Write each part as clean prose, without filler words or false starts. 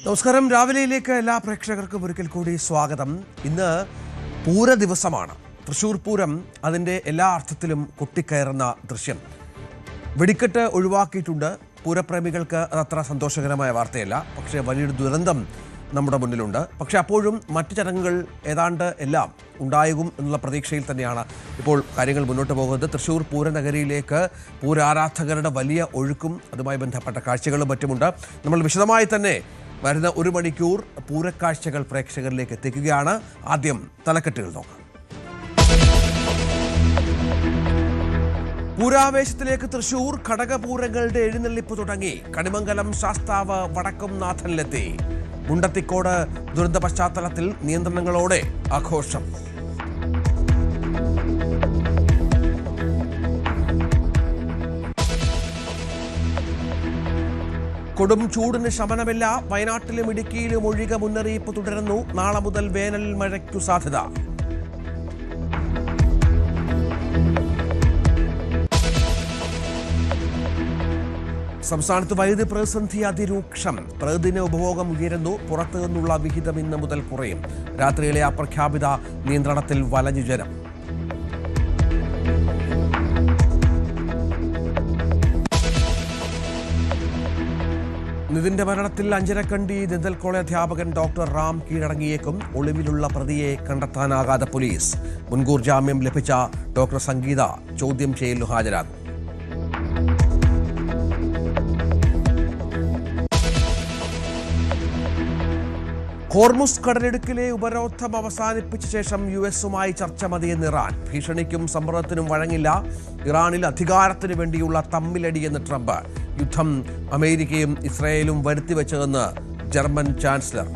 നമസ്കാരം. രാവിലെയിലേക്ക് എല്ലാ പ്രേക്ഷകർക്കും ഒരിക്കൽ കൂടി സ്വാഗതം. ഇന്ന് പൂര ദിവസമാണ്. തൃശ്ശൂർ പൂരം അതിൻ്റെ എല്ലാ അർത്ഥത്തിലും കൊട്ടിക്കയറുന്ന ദൃശ്യം. വെടിക്കെട്ട് ഒഴിവാക്കിയിട്ടുണ്ട്. പൂരപ്രേമികൾക്ക് അതത്ര സന്തോഷകരമായ വാർത്തയല്ല. പക്ഷേ വലിയൊരു ദുരന്തം നമ്മുടെ മുന്നിലുണ്ട്. പക്ഷേ അപ്പോഴും മറ്റു ചടങ്ങുകൾ ഏതാണ്ട് എല്ലാം ഉണ്ടാകും എന്നുള്ള പ്രതീക്ഷയിൽ തന്നെയാണ് ഇപ്പോൾ കാര്യങ്ങൾ മുന്നോട്ട് പോകുന്നത്. തൃശ്ശൂർ പൂരനഗരിയിലേക്ക് പൂരാരാധകരുടെ വലിയ ഒഴുക്കും അതുമായി ബന്ധപ്പെട്ട കാഴ്ചകളും മറ്റുമുണ്ട്. നമ്മൾ വിശദമായി തന്നെ വരുന്ന ഒരു മണിക്കൂർ പൂരക്കാഴ്ചകൾ പ്രേക്ഷകരിലേക്ക് എത്തിക്കുകയാണ്. ആദ്യം തലക്കെട്ടുകൾ നോക്കാം. പൂരാവേശത്തിലേക്ക് തൃശ്ശൂർ. ഘടകപൂരങ്ങളുടെ എഴുന്നള്ളിപ്പ് തുടങ്ങി. കണിമംഗലം ശാസ്താവ് വടക്കുംനാഥനിലെത്തി. മുണ്ടത്തിക്കോട് ദുരന്ത പശ്ചാത്തലത്തിൽ നിയന്ത്രണങ്ങളോടെ ആഘോഷം. കൊടും ചൂടിന് ശമനമില്ല. വയനാട്ടിലും ഇടുക്കിയിലും ഒഴിക മുന്നറിയിപ്പ് തുടരുന്നു. നാളെ മുതൽ വേനൽ മഴയ്ക്കു സാധ്യത. സംസ്ഥാനത്ത് വൈദ്യുതി പ്രതിസന്ധി അതിരൂക്ഷം. പ്രതിദിന ഉപഭോഗം ഉയരുന്നു. പുറത്തു നിന്നുള്ള വിഹിതം ഇന്ന് മുതൽ കുറയും. രാത്രിയിലെ അപ്രഖ്യാപിത നിയന്ത്രണത്തിൽ വലഞ്ഞു ജനം. നിതിന്റെ മരണത്തിൽ അഞ്ചരക്കണ്ടി ദന്തൽ കോളേജ് അധ്യാപകൻ ഡോക്ടർ റാം കീഴടങ്ങിയേക്കും. ഒളിവിലുള്ള പ്രതിയെ കണ്ടെത്താനാകാതെ പോലീസ്. മുൻകൂർ ജാമ്യം ലഭിച്ച ഡോക്ടർ സംഗീത ചോദ്യം ചെയ്യലിനു ഹാജരാകും. ഹോർമുസ് കടലിടുക്കിലെ ഉപരോധം അവസാനിപ്പിച്ച ശേഷം യുഎസുമായി ചർച്ച മതിയെന്ന് ഇറാൻ. ഭീഷണിക്കും സമ്മർദ്ദത്തിനും വഴങ്ങില്ല. ഇറാനിൽ അധികാരത്തിനു വേണ്ടിയുള്ള തമ്മിലടിയെന്ന് ട്രംപ്. യുദ്ധം അമേരിക്കയും ഇസ്രായേലും വരുത്തിവെച്ചതെന്ന് ജർമ്മൻ ചാൻസലർ.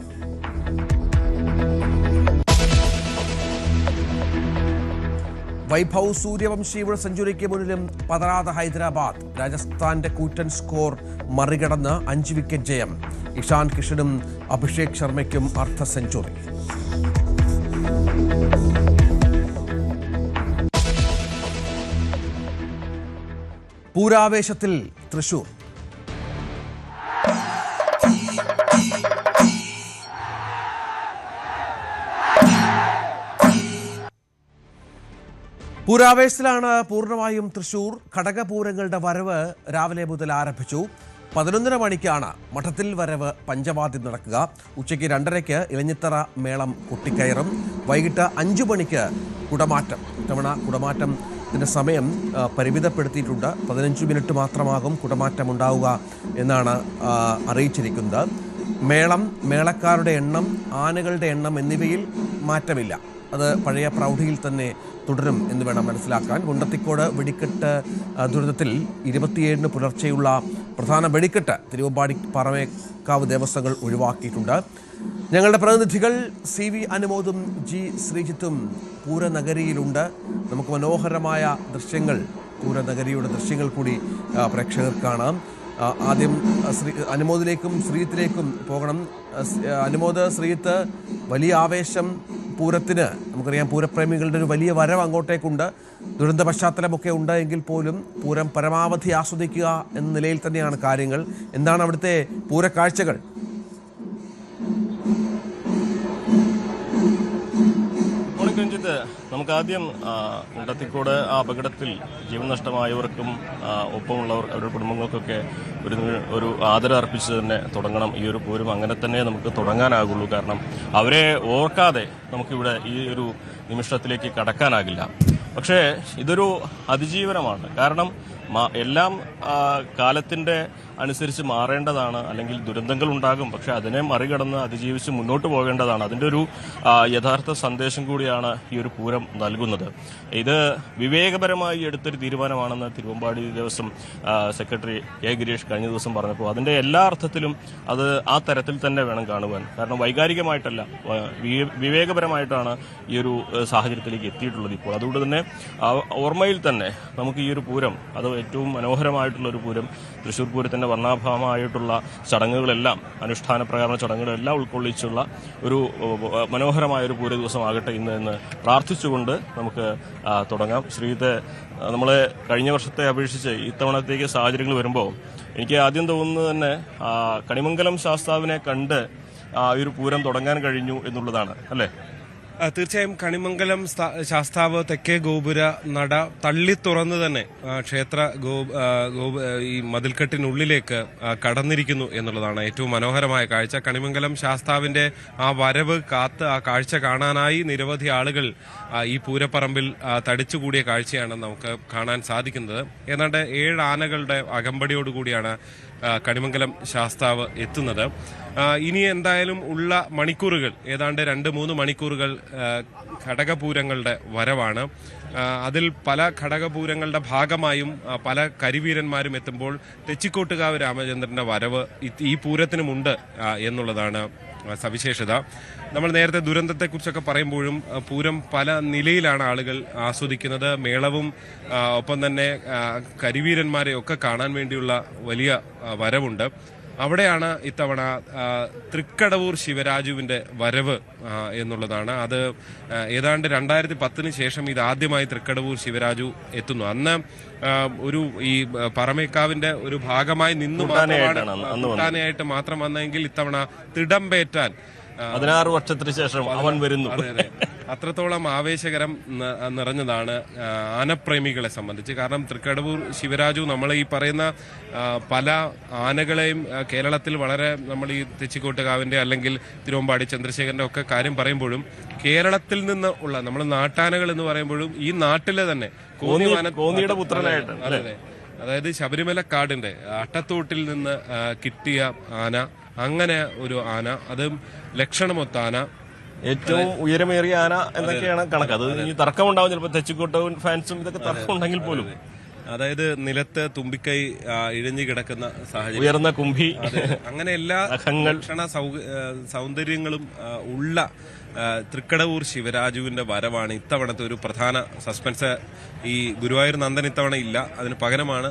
വൈഭവ് സൂര്യവംശിയുടെ സെഞ്ചുറിക്ക് മുന്നിലും പതറാതെ ഹൈദരാബാദ്. രാജസ്ഥാന്റെ കൂറ്റൻ സ്കോർ മറികടന്ന് 5 വിക്കറ്റ് ജയം. ഇഷാൻ കിഷനും അഭിഷേക് ശർമ്മയ്ക്കും അർദ്ധ സെഞ്ചുറി. പൂരാവേശത്തിൽ തൃശൂർ. പൂരാവേശത്തിലാണ് പൂർണ്ണമായും തൃശൂർ. ഘടകപൂരങ്ങളുടെ വരവ് രാവിലെ മുതൽ ആരംഭിച്ചു. 11:30 മണിക്കാണ് മഠത്തിൽ വരവ് പഞ്ചവാദ്യം നടക്കുക. ഉച്ചയ്ക്ക് 2:30 ഇലഞ്ഞിത്തറ മേളം കൊട്ടിക്കയറും. വൈകിട്ട് 5 മണിക്ക് കുടമാറ്റം. ഇത്തവണ കുടമാറ്റത്തിൻ്റെ സമയം പരിമിതപ്പെടുത്തിയിട്ടുണ്ട്. 15 മിനിറ്റ് മാത്രമാകും കുടമാറ്റം ഉണ്ടാവുക എന്നാണ് അറിയിച്ചിരിക്കുന്നത്. മേളം, മേളക്കാരുടെ എണ്ണം, ആനകളുടെ എണ്ണം എന്നിവയിൽ മാറ്റമില്ല. അത് പഴയ പ്രൗഢിയിൽ തന്നെ തുടരും എന്ന് വേണം മനസ്സിലാക്കാൻ. മുണ്ടത്തിക്കോട് വെടിക്കെട്ട് ദുരന്തത്തിൽ 27-ന് പുലർച്ചെയുള്ള പ്രധാന വെടിക്കെട്ട് തിരുവമ്പാടി പാറമേക്കാവ് ദേവസ്വങ്ങൾ ഒഴിവാക്കിയിട്ടുണ്ട്. ഞങ്ങളുടെ പ്രതിനിധികൾ CV അനുമോദും G ശ്രീജിത്തും പൂരനഗരിയിലുണ്ട്. നമുക്ക് മനോഹരമായ ദൃശ്യങ്ങൾ, പൂരനഗരിയുടെ ദൃശ്യങ്ങൾ കൂടി പ്രേക്ഷകർ കാണാം. ആദ്യം അനുമോദിലേക്കും ശ്രീജിത്തിലേക്കും പോകണം. അനുമോദ്, ശ്രീജിത്ത്, വലിയ ആവേശം പൂരത്തിന്. നമുക്കറിയാം പൂരപ്രേമികളുടെ ഒരു വലിയ വരവ് അങ്ങോട്ടേക്കുണ്ട്. ദുരന്ത പശ്ചാത്തലമൊക്കെ ഉണ്ട് എങ്കിൽ പോലും പൂരം പരമാവധി ആസ്വദിക്കുക എന്ന നിലയിൽ തന്നെയാണ് കാര്യങ്ങൾ. എന്താണ് അവിടുത്തെ പൂരക്കാഴ്ചകൾ? രഞ്ജിത്ത്, നമുക്ക് ആദ്യം മുണ്ടത്തിക്കോട് ആ അപകടത്തിൽ ജീവൻ നഷ്ടമായവർക്കും ഒപ്പമുള്ളവർ അവരുടെ കുടുംബങ്ങൾക്കൊക്കെ ഒരു ആദരം അർപ്പിച്ച് തന്നെ തുടങ്ങണം ഈ ഒരു പൂരം. അങ്ങനെ തന്നെ നമുക്ക് തുടങ്ങാനാകുള്ളൂ. കാരണം അവരെ ഓർക്കാതെ നമുക്കിവിടെ ഈ ഒരു നിമിഷത്തിലേക്ക് കടക്കാനാകില്ല. പക്ഷേ ഇതൊരു അതിജീവനമാണ്. കാരണം എല്ലാം കാലത്തിൻ്റെ അനുസരിച്ച് മാറേണ്ടതാണ്. അല്ലെങ്കിൽ ദുരന്തങ്ങൾ ഉണ്ടാകും, പക്ഷെ അതിനെ മറികടന്ന് അതിജീവിച്ച് മുന്നോട്ട് പോകേണ്ടതാണ്. അതിൻ്റെ ഒരു യഥാർത്ഥ സന്ദേശം കൂടിയാണ് ഈ ഒരു പൂരം നൽകുന്നത്. ഇത് വിവേകപരമായി എടുത്തൊരു തീരുമാനമാണെന്ന് തിരുവമ്പാടി ദേവസ്വം സെക്രട്ടറി A. ഗിരീഷ് കഴിഞ്ഞ ദിവസം പറഞ്ഞപ്പോൾ അതിൻ്റെ എല്ലാ അർത്ഥത്തിലും അത് ആ തരത്തിൽ തന്നെ വേണം കാണുവാൻ. കാരണം വൈകാരികമായിട്ടല്ല, വിവേകപരമായിട്ടാണ് ഈ ഒരു സാഹചര്യത്തിലേക്ക് എത്തിയിട്ടുള്ളത് ഇപ്പോൾ. അതുകൊണ്ട് തന്നെ ഓർമ്മയിൽ തന്നെ നമുക്ക് ഈ ഒരു പൂരം, അത് ഏറ്റവും മനോഹരമായിട്ടുള്ളൊരു പൂരം, തൃശ്ശൂർ പൂരത്തിൻ്റെ വർണ്ണാഭമായിട്ടുള്ള ചടങ്ങുകളെല്ലാം, അനുഷ്ഠാന പ്രകാരണ ചടങ്ങുകളെല്ലാം ഉൾക്കൊള്ളിച്ചുള്ള ഒരു മനോഹരമായൊരു പൂര ദിവസമാകട്ടെ ഇന്ന് എന്ന് പ്രാർത്ഥിച്ചുകൊണ്ട് നമുക്ക് തുടങ്ങാം. ശ്രീജിത്ത്, നമ്മൾ കഴിഞ്ഞ വർഷത്തെ അപേക്ഷിച്ച് ഇത്തവണത്തേക്ക് സാഹചര്യങ്ങൾ വരുമ്പോൾ എനിക്ക് ആദ്യം തോന്നുന്നത് തന്നെ കണിമംഗലം ശാസ്താവിനെ കണ്ട് ഈ ഒരു പൂരം തുടങ്ങാൻ കഴിഞ്ഞു എന്നുള്ളതാണ് അല്ലേ? തീർച്ചയായും കണിമംഗലം ശാസ്താവ് തെക്കേ ഗോപുര നട തള്ളി തുറന്ന് തന്നെ ക്ഷേത്ര ഈ മതിൽക്കെട്ടിനുള്ളിലേക്ക് കടന്നിരിക്കുന്നു എന്നുള്ളതാണ് ഏറ്റവും മനോഹരമായ കാഴ്ച. കണിമംഗലം ശാസ്താവിന്റെ ആ വരവ് കാത്ത് ആ കാഴ്ച കാണാനായി നിരവധി ആളുകൾ ഈ പൂരപ്പറമ്പിൽ തടിച്ചുകൂടിയ കാഴ്ചയാണ് നമുക്ക് കാണാൻ സാധിക്കുന്നത്. ഏതാണ്ട് 7 ആനകളുടെ അകമ്പടിയോടുകൂടിയാണ് കണിമംഗലം ശാസ്താവ് എത്തുന്നത്. ഇനി എന്തായാലും ഉള്ള മണിക്കൂറുകൾ ഏതാണ്ട് 2-3 മണിക്കൂറുകൾ ഘടകപൂരങ്ങളുടെ വരവാണ്. അതിൽ പല ഘടകപൂരങ്ങളുടെ ഭാഗമായും പല കരിവീരന്മാരും എത്തുമ്പോൾ തെച്ചിക്കോട്ടുകാവ് രാമചന്ദ്രന്റെ വരവ് ഈ പൂരത്തിനുമുണ്ട് എന്നുള്ളതാണ് സവിശേഷത. നമ്മൾ നേരത്തെ ദുരന്തത്തെക്കുറിച്ചൊക്കെ പറയുമ്പോഴും പൂരം പല നിലയിലാണ് ആളുകൾ ആസ്വദിക്കുന്നത്. മേളവും ഒപ്പം തന്നെ കരിവീരന്മാരെ ഒക്കെ കാണാൻ വേണ്ടിയുള്ള വലിയ വരവുണ്ട്. അവിടെയാണ് ഇത്തവണ തൃക്കടവൂർ ശിവരാജുവിന്റെ വരവ് എന്നുള്ളതാണ്. അത് ഏതാണ്ട് 2010 ശേഷം ഇതാദ്യമായി തൃക്കടവൂർ ശിവരാജു എത്തുന്നു. അന്ന് ഒരു ഈ പറമേക്കാവിന്റെ ഒരു ഭാഗമായി നിന്നു മാത്രമായിട്ട് മാത്രം വന്നെങ്കിൽ ഇത്തവണ തിടമ്പേറ്റാൻ 16 വർഷത്തിന് ശേഷം അവൻ വരുന്നു. അത്രത്തോളം ആവേശകരം നിറഞ്ഞതാണ് ആനപ്രേമികളെ സംബന്ധിച്ച്. കാരണം തൃക്കടവൂർ ശിവരാജു നമ്മൾ ഈ പറയുന്ന പല ആനകളെയും കേരളത്തിൽ വളരെ നമ്മൾ ഈ തെച്ചിക്കോട്ടുകാവിന്റെ അല്ലെങ്കിൽ തിരുവമ്പാടി ചന്ദ്രശേഖരന്റെ ഒക്കെ കാര്യം പറയുമ്പോഴും കേരളത്തിൽ നിന്ന് ഉള്ള നമ്മൾ നാട്ടാനകൾ എന്ന് പറയുമ്പോഴും ഈ നാട്ടിലെ തന്നെ കോന്നിയുടെ പുത്രനായിട്ട് അതായത് ശബരിമല കാടിന്റെ അട്ടത്തോട്ടിൽ നിന്ന് കിട്ടിയ ആന, അങ്ങനെ ഒരു ആന, അതും ലക്ഷണമൊത്ത ആന, ഏറ്റവും ഉയരമേറിയ ആന എന്നൊക്കെയാണ് കണക്ക്. അത് ഈ തർക്കമുണ്ടാവും ചിലപ്പോൾ തെച്ചിക്കോട്ടവും ഫാൻസും ഇതൊക്കെ തർക്കമുണ്ടെങ്കിൽ പോലും. അതായത് നിലത്ത് തുമ്പിക്കൈ ഇഴഞ്ഞു കിടക്കുന്ന സാഹചര്യം, ഉയർന്ന കുംഭി, അങ്ങനെ എല്ലാ ലക്ഷണ സൗന്ദര്യങ്ങളും ഉള്ള തൃക്കടവൂർ ശിവരാജുവിന്റെ വരവാണ് ഇത്തവണത്തെ ഒരു പ്രധാന സസ്പെൻസ്. ഈ ഗുരുവായൂർ നന്ദൻ ഇത്തവണ ഇല്ല, അതിന് പകരമാണ്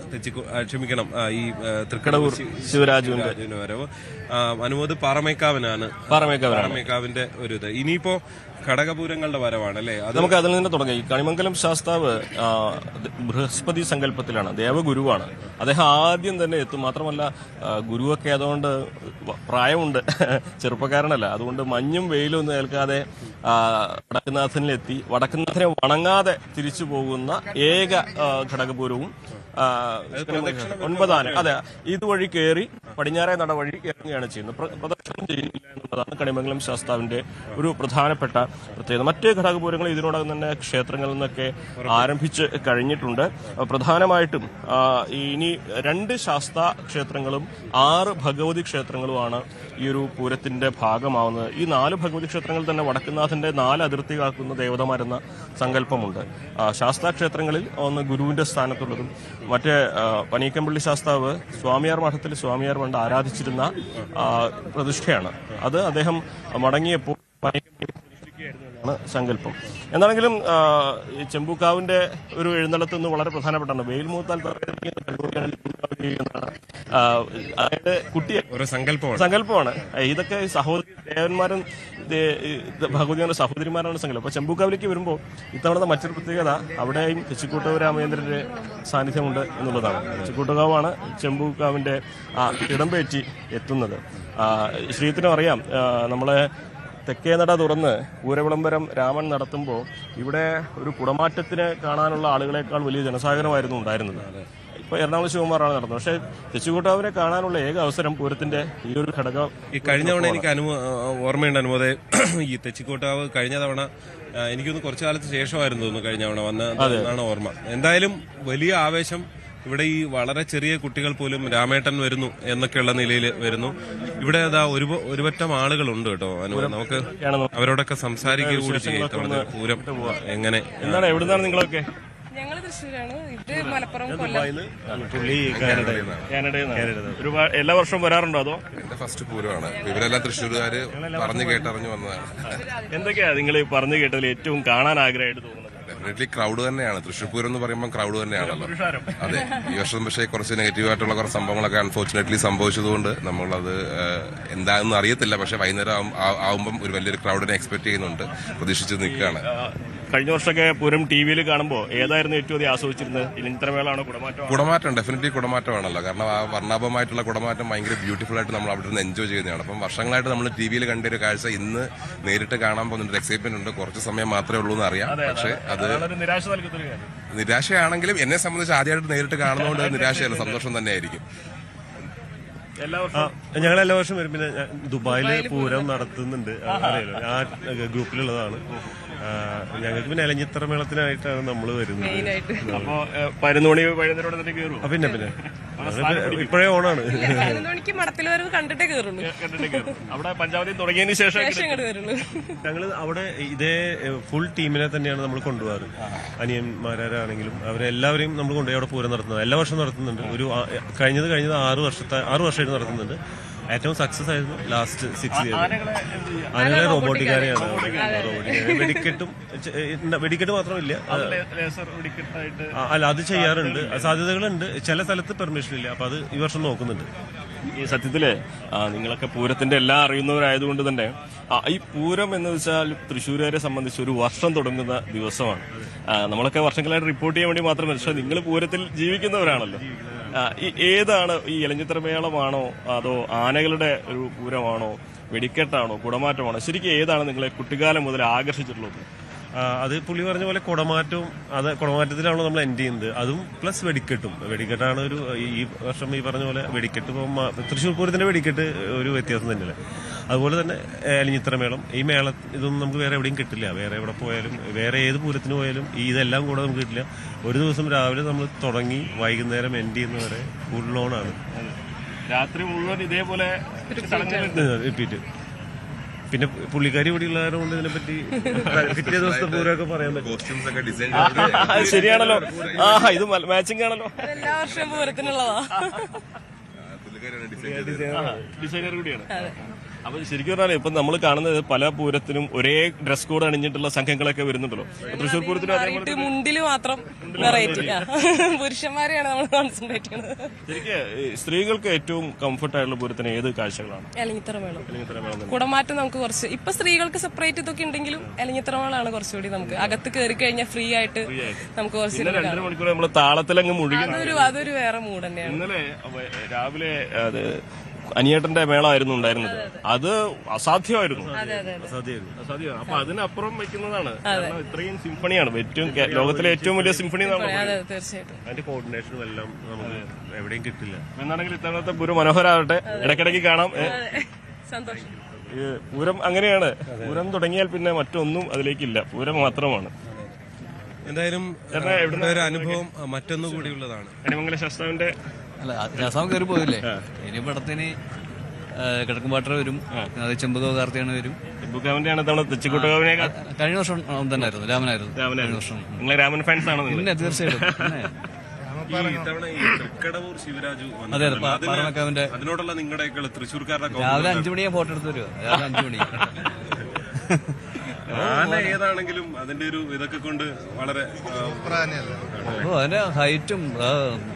ക്ഷമിക്കണം ഈ തൃക്കടവൂർ ശിവരാജുവിന്റെ വരവ്. അനുമോദ് പാറമേക്കാവിന്റെ ഒരു ഇത്. ഇനിയിപ്പോ ഘടകപൂരങ്ങളുടെ വരവാണ് അല്ലേ? നമുക്ക് അതിൽ നിന്ന് തുടങ്ങി. കണിമംഗലം ശാസ്താവ് ബൃഹസ്പതി സങ്കല്പത്തിലാണ്, ദേവഗുരുവാണ്. അദ്ദേഹം ആദ്യം തന്നെ എത്തും. മാത്രമല്ല ഗുരുവൊക്കെ അതുകൊണ്ട് പ്രായമുണ്ട്, ചെറുപ്പക്കാരനല്ല. അതുകൊണ്ട് മഞ്ഞും വെയിലും ഒന്നും ഏൽക്കാതെ വടക്കുന്നാഥനിലെത്തി വടക്കുന്നാഥനെ വണങ്ങാതെ തിരിച്ചു പോകുന്ന ഏക ഘടകപൂരവും 9 ആന. അതെ, ഇതുവഴി കയറി പടിഞ്ഞാറേ നട വഴി ഇറങ്ങുകയാണ് ചെയ്യുന്നത്. പ്രദക്ഷിണം ചെയ്യുന്നില്ല എന്നുള്ളതാണ് കണിമംഗലം ശാസ്താവിന്റെ ഒരു പ്രധാനപ്പെട്ട പ്രത്യേകത. മറ്റ് ഘടകപൂരങ്ങൾ ഇതിനോടകം തന്നെ ക്ഷേത്രങ്ങളിൽ നിന്നൊക്കെ ആരംഭിച്ച് കഴിഞ്ഞിട്ടുണ്ട്. പ്രധാനമായിട്ടും ഇനി 2 ശാസ്താ ക്ഷേത്രങ്ങളും 6 ഭഗവതി ക്ഷേത്രങ്ങളുമാണ് ഈ ഒരു പൂരത്തിന്റെ ഭാഗമാവുന്നത്. ഈ 4 ഭഗവതി ക്ഷേത്രങ്ങൾ തന്നെ വടക്കുന്നാഥന്റെ 4 അതിർത്തി കാക്കുന്ന ദേവതമാരെന്ന സങ്കല്പമുണ്ട്. ശാസ്താ ക്ഷേത്രങ്ങളിൽ ഒന്ന് ഗുരുവിന്റെ സ്ഥാനത്തുള്ളതും മറ്റേ പനീക്കമ്പള്ളി ശാസ്താവ് സ്വാമിയാർ മഠത്തിൽ സ്വാമിയാർ പണ്ട് ആരാധിച്ചിരുന്ന പ്രതിഷ്ഠയാണ്. അത് അദ്ദേഹം മടങ്ങിയപ്പോൾ ാണ് സങ്കല്പം. എന്താണെങ്കിലും ഈ ചെമ്പൂക്കാവിന്റെ ഒരു എഴുന്നള്ളത്ത് നിന്ന് വളരെ പ്രധാനപ്പെട്ടാണ്. വെയിൽ മൂത്താൽ അതായത് കുട്ടിയെ ഒരു സങ്കല്പമാണ്. ഇതൊക്കെ സഹോദരി ദേവന്മാരും ഭഗവതിയുടെ സഹോദരിമാരാണ് സങ്കല്പം. അപ്പൊ ചെമ്പൂക്കാവിലേക്ക് വരുമ്പോൾ ഇത്തവണത്തെ മറ്റൊരു പ്രത്യേകത, അവിടെയും തെച്ചിക്കോട്ടൂർ രാമചന്ദ്രന്റെ സാന്നിധ്യമുണ്ട് എന്നുള്ളതാണ്. തെച്ചിക്കോട്ടുകാവാണ് ചെമ്പൂക്കാവിന്റെ ഇടംപേറ്റി എത്തുന്നത്. ശ്രീത്തിനും അറിയാം, നമ്മളെ തെക്കേ നട തുറന്ന് പൂരവിളംബരം രാമൻ നടത്തുമ്പോൾ ഇവിടെ ഒരു കുടമാറ്റത്തിന് കാണാനുള്ള ആളുകളെക്കാൾ വലിയ ജനസാഗരമായിരുന്നു ഉണ്ടായിരുന്നത്. ഇപ്പൊ എറണാകുളം ശിവകുമാറാണ് നടന്നത്. പക്ഷേ തെച്ചിക്കോട്ടാവിനെ കാണാനുള്ള ഏക അവസരം പൂരത്തിന്റെ ഈ ഒരു ഘടകം ഈ കഴിഞ്ഞ തവണ എനിക്ക് ഓർമ്മയുണ്ട് അനുമോദെ. ഈ തെച്ചിക്കോട്ടാവ് കഴിഞ്ഞ തവണ എനിക്കൊന്ന് കുറച്ചു കാലത്ത് ശേഷമായിരുന്നു തോന്നുന്നു കഴിഞ്ഞ തവണ വന്നതാണ് ഓർമ്മ. എന്തായാലും വലിയ ആവേശം. ഇവിടെ ഈ വളരെ ചെറിയ കുട്ടികൾ പോലും രാമേട്ടൻ വരുന്നു എന്നൊക്കെയുള്ള നിലയിൽ വരുന്നു. ഇവിടെ അതാ ഒരുപറ്റം ആളുകളുണ്ട് കേട്ടോ. നമുക്ക് അവരോടൊക്കെ സംസാരിക്കുക കൂടി ചെയ്യും. പൂരം എങ്ങനെ, എന്താണ്, എവിടുന്നാണ് നിങ്ങളൊക്കെ? ഞങ്ങള് തൃശ്ശൂരാണ്, ഇത് മലപ്പുറം, കൊല്ലം. എല്ലാ വർഷവും വരാറുണ്ടോ അതോ? എന്റെ ഫസ്റ്റ് പൂരമാണ്. ഇവരെല്ലാം തൃശ്ശൂരുകാര് പറഞ്ഞു കേട്ടറിഞ്ഞു വന്നതാണ്. എന്തൊക്കെയാ നിങ്ങൾ പറഞ്ഞു കേട്ടതിൽ ഏറ്റവും കാണാൻ ആഗ്രഹമായിട്ട് തോന്നുന്നത്? ഡെഫിനറ്റ്ലി ക്രൗഡ് തന്നെയാണ്. തൃശ്ശൂർ പൂരം എന്ന് പറയുമ്പോൾ ക്രൗഡ് തന്നെയാണല്ലോ. അതെ, ഈ വർഷം പക്ഷേ കുറച്ച് നെഗറ്റീവായിട്ടുള്ള കുറച്ച് സംഭവങ്ങളൊക്കെ അൺഫോർച്ചുനേറ്റ്ലി സംഭവിച്ചതുകൊണ്ട് നമ്മളത് എന്താണെന്ന് അറിയത്തില്ല. പക്ഷെ വൈകുന്നേരം ആവുമ്പം ഒരു വലിയൊരു ക്രൗഡിനെ എക്സ്പെക്ട് ചെയ്യുന്നുണ്ട്, പ്രതീക്ഷിച്ച് നിൽക്കുകയാണ്. കഴിഞ്ഞ വർഷമൊക്കെ പൂരം TV-യിൽ കാണുമ്പോൾ ഏതായിരുന്നു ഏറ്റവും അധികം ആസ്വദിച്ചിരുന്നത്? ഇലഞ്ഞിത്തറമേളാണോ കുടമാറ്റം? കുടമാറ്റം ഡെഫിനറ്റ്ലി കുടമാറ്റമാണല്ലോ. കാരണം ആ വർണ്ണാഭമായിട്ടുള്ള കുടമാറ്റം ഭയങ്കര ബ്യൂട്ടിഫുൾ ആയിട്ട് നമ്മൾ അവിടെ നിന്ന് എൻജോയ് ചെയ്യുന്നതാണ്. അപ്പം വർഷങ്ങളായിട്ട് നമ്മൾ TV-യിൽ കണ്ടൊരു കാഴ്ച ഇന്ന് നേരിട്ട് കാണാൻ പോകുന്നൊരു എക്സൈറ്റ്മെന്റ് ഉണ്ട്. കുറച്ച് സമയം മാത്രമേ ഉള്ളൂ എന്ന് അറിയാം. പക്ഷേ അത് നിരാശ നൽകുന്നൊരു കാര്യം. നിരാശയാണെങ്കിലും എന്നെ സംബന്ധിച്ച് ആദ്യമായിട്ട് നേരിട്ട് കാണുന്നതുകൊണ്ട് നിരാശയല്ല, സന്തോഷം തന്നെയായിരിക്കും. ഞങ്ങൾ എല്ലാ വർഷം വരും. പിന്നെ ദുബായില് പൂരം നടത്തുന്നുണ്ട്, അറിയാലോ, ആ ഗ്രൂപ്പിലുള്ളതാണ്. ഞങ്ങൾക്ക് പിന്നെ ഇലഞ്ഞിത്തറ മേളത്തിനായിട്ടാണ് നമ്മൾ വരുന്നത്. അപ്പൊ 11 മണി വൈകുന്നേരം തന്നെ കയറും. പിന്നെ ഇപ്പോഴേ ഓണാണ്. 11 മണിക്ക് മഠത്തിൽ വരവ് കണ്ടിട്ടേ കയറുള്ളൂ. അവിടെ പഞ്ചാബിൽ തുടങ്ങിയതിന് ശേഷം ഇങ്ങോട്ട് വരുള്ളൂ. ഞങ്ങൾ അവിടെ ഇതേ ഫുൾ ടീമിനെ തന്നെയാണ് നമ്മൾ കൊണ്ടുപോകാറ്. അനിയന്മാരാണെങ്കിലും അവരെല്ലാവരെയും നമ്മൾ കൊണ്ടുപോയി അവിടെ പൂരം നടത്തുന്നത്. എല്ലാ വർഷവും നടത്തുന്നുണ്ട്. ഒരു കഴിഞ്ഞത് 6 വർഷമായിട്ട് നടത്തുന്നുണ്ട്. ഏറ്റവും സക്സസ് ആയിരുന്നു ലാസ്റ്റ് 6 ഇയർ. ആനകളെ റോബോട്ടിക്കാരെയാണ്. വെടിക്കെട്ട് മാത്രമില്ല, അല്ല അത് ചെയ്യാറുണ്ട്. സാധ്യതകളുണ്ട്. ചില സ്ഥലത്ത് പെർമിഷൻ ഇല്ല. അപ്പൊ അത് ഈ വർഷം നോക്കുന്നുണ്ട്. ഈ സത്യത്തില് നിങ്ങളൊക്കെ പൂരത്തിന്റെ എല്ലാം അറിയുന്നവരായതുകൊണ്ട് തന്നെ ഈ പൂരം എന്ന് വെച്ചാൽ തൃശ്ശൂരുകാരെ സംബന്ധിച്ച് ഒരു വർഷം തുടങ്ങുന്ന ദിവസമാണ്. നമ്മളൊക്കെ വർഷങ്ങളായിട്ട് റിപ്പോർട്ട് ചെയ്യാൻ വേണ്ടി മാത്രമല്ല, പക്ഷെ നിങ്ങൾ പൂരത്തിൽ ജീവിക്കുന്നവരാണല്ലോ. ഏതാണ് ഈ ഇലഞ്ഞിത്തറമേളമാണോ അതോ ആനകളുടെ ഒരു പൂരമാണോ വെടിക്കെട്ടാണോ കുടമാറ്റമാണോ? ശരിക്കും ഏതാണ് നിങ്ങളെ കുട്ടിക്കാലം മുതൽ ആകർഷിച്ചിട്ടുള്ളത്? അത് പുള്ളി പറഞ്ഞ പോലെ കുടമാറ്റവും, അത് കുടമാറ്റത്തിലാണല്ലോ നമ്മൾ എൻഡ് ചെയ്യുന്നത്. അതും പ്ലസ് വെടിക്കെട്ടും. വെടിക്കെട്ടാണ് ഒരു ഈ വർഷം ഈ പറഞ്ഞ പോലെ വെടിക്കെട്ട്. ഇപ്പം തൃശ്ശൂർ പൂരത്തിന്റെ വെടിക്കെട്ട് ഒരു വ്യത്യാസം തന്നെയല്ലേ. അതുപോലെ തന്നെ ഇലഞ്ഞിത്തറമേളം, ഈ ഇതൊന്നും നമുക്ക് വേറെ എവിടെയും കിട്ടില്ല. വേറെ എവിടെ പോയാലും, വേറെ ഏത് പൂരത്തിന് പോയാലും ഇതെല്ലാം കൂടെ നമുക്ക് കിട്ടില്ല. ഒരു ദിവസം രാവിലെ നമ്മൾ തുടങ്ങി വൈകുന്നേരം എൻഡ് ചെയ്യുന്നവരെ ഫുൾ ഓണാണ്. രാത്രി മുഴുവൻ ഇതേപോലെ റിപ്പീറ്റ്. പിന്നെ പുള്ളിക്കാരി ഇവിടെ ഉള്ളവരെ കൊണ്ട് ഇതിനെപ്പറ്റി പിറ്റേ ദിവസത്തെ പൂരമൊക്കെ പറയാൻ പറ്റും. കോസ്റ്റ്യൂംസ് ഒക്കെ ഡിസൈൻ ശരിയാണല്ലോ. ഇത് മാച്ചിങ് ആണല്ലോ. എല്ലാ വർഷവും പൂരത്തിനുള്ളതാ. ഡിസൈനർ കൂടിയാണ്. അപ്പൊ ശരിക്കും പറഞ്ഞാൽ ഇപ്പൊ നമ്മൾ കാണുന്നത് പല പൂരത്തിനും ഒരേ ഡ്രസ് കോഡ് അണിഞ്ഞിട്ടുള്ള സംഘങ്ങളൊക്കെ വരുന്നുണ്ടല്ലോ. തൃശ്ശൂർ പൂരത്തിന് മുണ്ടില് മാത്രം വെറൈറ്റി. പുരുഷന്മാരെയാണ് നമ്മൾ കോൺസെൻട്രേറ്റ് ചെയ്യുന്നത്. ശരിക്കും സ്ത്രീകൾക്ക് ഏറ്റവും കംഫർട്ട് ആയിട്ടുള്ള പൂരത്തിന് ഏത് കാഴ്ചകളാണ്? ഇലഞ്ഞിത്തറമേളം. കുടമാറ്റം നമുക്ക് കുറച്ച് ഇപ്പൊ സ്ത്രീകൾക്ക് സെപ്പറേറ്റ് ഇതൊക്കെ ഉണ്ടെങ്കിലും ഇലഞ്ഞിത്തറമേളാണ് കുറച്ചുകൂടി നമുക്ക് അകത്ത് കയറി കഴിഞ്ഞാൽ ഫ്രീ ആയിട്ട് നമുക്ക് കുറച്ച് 2 മണിക്കൂർ നമ്മൾ താളത്തിലങ്ങ് മുഴുകി. അതൊരു വേറെ മൂഡ് തന്നെയാണ്. ഇന്നലെ രാവിലെ അനിയേട്ടന്റെ മേളമായിരുന്നു ഉണ്ടായിരുന്നത്. അത് അസാധ്യമായിരുന്നു. അസാധ്യമായിരുന്നു. അപ്പൊ അതിനപ്പുറം വെക്കുന്നതാണ്. കാരണം ഇത്രയും സിംഫണിയാണ്, ഏറ്റവും ലോകത്തിലെ ഏറ്റവും വലിയ സിംഫണി. തീർച്ചയായിട്ടും അതിന്റെ കോർഡിനേഷനും എല്ലാം നമുക്ക് എവിടെയും കിട്ടില്ല. എന്നാണെങ്കിൽ ഇത്തവണത്തെ പൂരം മനോഹരമാവട്ടെ. ഇടയ്ക്കിടയ്ക്ക് കാണാം. സന്തോഷം. പൂരം അങ്ങനെയാണ്. പൂരം തുടങ്ങിയാൽ പിന്നെ മറ്റൊന്നും അതിലേക്കില്ല, പൂരം മാത്രമാണ്. എന്തായാലും ഒരു അനുഭവം മറ്റൊന്നു കൂടിയുള്ളതാണ്. അനിമംഗല ശാസ്താവിന്റെ ശാസ്താവ് കയറി പോയില്ലേ. ഇനി പടത്തിന് കിഴക്കുംപാട്ടർ വരും, അത് ചെമ്പകോ കാർത്തിയാണ് വരും. ചെമ്പുകാവിന്റെയാണ് തവണ തെച്ചിക്കോട്ടുകാവിനെ കഴിഞ്ഞ വർഷം തന്നെ ആയിരുന്നു, രാമനായിരുന്നു. കഴിഞ്ഞ വർഷം നിങ്ങൾ രാമൻ ഫാൻസ് ആണോ? പിന്നെ തീർച്ചയായിട്ടും. അതെ അതെ, പാറമക്കാവിന്റെ അതിനോടുള്ള നിങ്ങളുടെ തൃശ്ശൂർക്കാരുടെ രാവിലെ 5 മണിയാ ഫോട്ടോ എടുത്ത് വരുമോ? രാവിലെ 5 മണി. ആന ഏതാണെങ്കിലും അതിന്റെ ഒരു ഇതൊക്കെ കൊണ്ട് വളരെ അതിന്റെ ഹൈറ്റും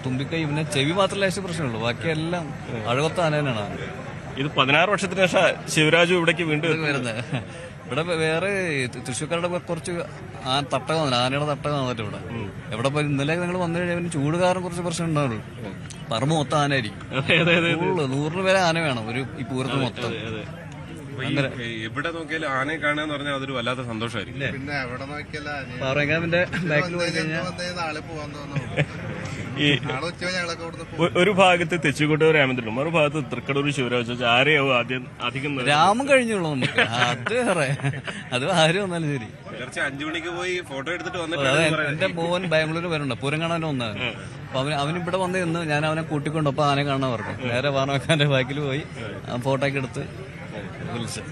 തുമ്പിക്കൈ, പിന്നെ ചെവി മാത്രമല്ല പ്രശ്നമുള്ളൂ, ബാക്കിയെല്ലാം അഴകൊത്ത ആന തന്നെയാണ്. ഇത് 16 വർഷത്തിന് ശേഷം ശിവരാജു ഇവിടേക്ക് വീണ്ടും വരുന്നത്. ഇവിടെ വേറെ തൃശ്ശൂർക്കാരുടെ കുറച്ച് തട്ടകം വന്നില്ല, ആനയുടെ തട്ടകം വന്നിട്ട് ഇവിടെ. എവിടെ പോയി ഇന്നലെ നിങ്ങൾ വന്നു കഴിഞ്ഞാൽ ചൂട് കാരണം കുറച്ച് പ്രശ്നം ഉണ്ടാവുള്ളൂ. പറമ്പ് മൊത്തം ആനയായിരിക്കും. 100 പേരെ ആന വേണം ഈ പൂരത്തിന് മൊത്തം. എവിടെ നോക്കിയാലും ആനയെ കാണാന്ന് പറഞ്ഞാൽ അതൊരു വല്ലാത്ത സന്തോഷമായിരിക്കും. പിന്നെ എവിടെ നോക്കിയാലും പാറമേക്കാവിന്റെ ബാക്കിൽ പോയി കഴിഞ്ഞാൽ നാളെ പോവാൻ തോന്നുന്നു. ഒരു ഭാഗത്ത് തെച്ചിക്കോട്ടൂർ രാമചന്ദ്രൻ, മറു ഭാഗത്ത് തൃക്കടൂർ ശിവരാജ്. ആരെയാവും ആദ്യം അധികം? രാമൻ കഴിഞ്ഞുള്ളൂ നമുക്ക്. അത് വേറെ, അത് ആരും വന്നാലും ശരി. 5 മണിക്ക് പോയി ഫോട്ടോ എടുത്തിട്ട് എന്റെ മോൻ ബാംഗ്ലൂർ വരുന്നുണ്ട്, പൂരം കാണാൻ വന്നത്. അപ്പൊ അവനിവിടെ വന്ന് നിന്ന് ഞാൻ അവനെ കൂട്ടിക്കൊണ്ട് ഒപ്പം ആനെ കാണാൻ പറഞ്ഞു. നേരെ പാറമേക്കാവിന്റെ ബാക്കിൽ പോയി ഫോട്ടോ ഒക്കെ എടുത്ത് വിളിച്ചു.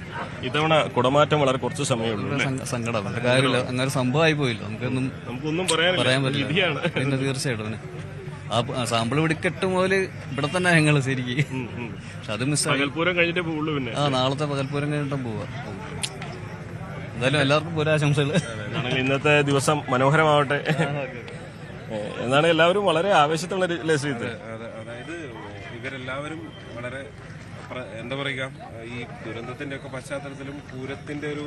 ഇത്തവണ കുടമാറ്റം വളരെ കുറച്ച് സമയമുള്ളൂ. സങ്കടം, കാര്യമില്ല, അങ്ങനെ സംഭവമായി പോയില്ല. നമുക്കൊന്നും പറയാൻ പറ്റില്ല. പിന്നെ തീർച്ചയായിട്ടും ആ സാമ്പിൾ വെടിക്കെട്ട് മുതല് ഇവിടെ തന്നെ ഞങ്ങള് ശരിക്കും. പക്ഷെ അത് മിസ്സായി. കഴിഞ്ഞിട്ടേ പോകുള്ളൂ. പിന്നെ നാളത്തെ പകൽപൂരം കഴിഞ്ഞിട്ടും പോവാ. എന്തായാലും എല്ലാവർക്കും പൂരാശംസകള്. ഇന്നത്തെ ദിവസം മനോഹരമാവട്ടെ എന്നാണ് എല്ലാവരും വളരെ ആവേശത്തുള്ള അതായത് ഇവരെല്ലാവരും വളരെ എന്താ പറയുക, ഈ ദുരന്തത്തിന്റെ ഒക്കെ പശ്ചാത്തലത്തിലും പൂരത്തിന്റെ ഒരു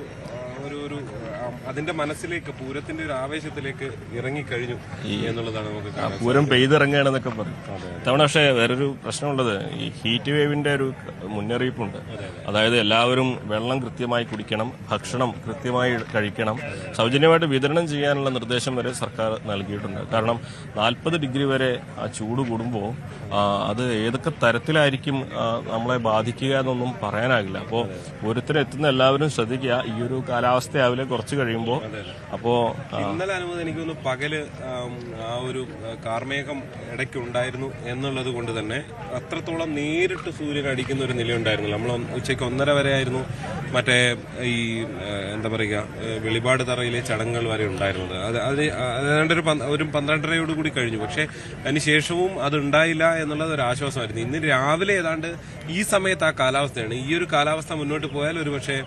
അതിന്റെ മനസ്സിലേക്ക് പൂരത്തിന്റെ ഒരു ആവേശത്തിലേക്ക് ഇറങ്ങിക്കഴിഞ്ഞു എന്നുള്ളതാണ് നമുക്ക് കാണാൻ. പൂരം പെയ്തിറങ്ങുകയാണെന്നൊക്കെ പറയും. തവണ പക്ഷേ വേറൊരു പ്രശ്നമുള്ളത് ഈ ഹീറ്റ് വേവിന്റെ ഒരു മുന്നറിയിപ്പുണ്ട്. അതായത് എല്ലാവരും വെള്ളം കൃത്യമായി കുടിക്കണം, ഭക്ഷണം കൃത്യമായി കഴിക്കണം, സൗജന്യമായിട്ട് വിതരണം ചെയ്യാനുള്ള നിർദ്ദേശം വരെ സർക്കാർ നൽകിയിട്ടുണ്ട്. കാരണം 40 ഡിഗ്രി വരെ ആ ചൂട് കൂടുമ്പോൾ അത് ഏതൊക്കെ തരത്തിലായിരിക്കും നമ്മളെ ബാധിക്കുക എന്നൊന്നും പറയാനാകില്ല. അപ്പോൾ പൂരത്തിന് എത്തുന്ന എല്ലാവരും ശ്രദ്ധിക്കുക. ഈ ഒരു കാലാവസ്ഥയാവില്ല കുറച്ച് കഴിയുമ്പോൾ. അപ്പോൾ ഇന്നലെ അനുമതി എനിക്ക് തോന്നുന്നു പകല് ആ ഒരു കാർമേഘം ഇടയ്ക്ക് ഉണ്ടായിരുന്നു എന്നുള്ളത് കൊണ്ട് തന്നെ അത്രത്തോളം നേരിട്ട് സൂര്യൻ അടിക്കുന്ന ഒരു നിലയുണ്ടായിരുന്നു. നമ്മൾ ഉച്ചയ്ക്ക് 1:30 വരെ ആയിരുന്നു മറ്റേ ഈ എന്താ പറയുക വെളിപാട് തറയിലെ ചടങ്ങുകൾ വരെ ഉണ്ടായിരുന്നത്. അത് ഏതാണ്ട് ഒരു 12:30 കൂടി കഴിഞ്ഞു. പക്ഷെ അതിനുശേഷവും അത് ഉണ്ടായില്ല എന്നുള്ളത് ഒരു ആശ്വാസമായിരുന്നു. ഇന്ന് രാവിലെ ഏതാണ്ട് ഈ സമയത്ത് ആ കാലാവസ്ഥയാണ്. ഈ ഒരു കാലാവസ്ഥ മുന്നോട്ട് പോയാൽ ഒരു പക്ഷേ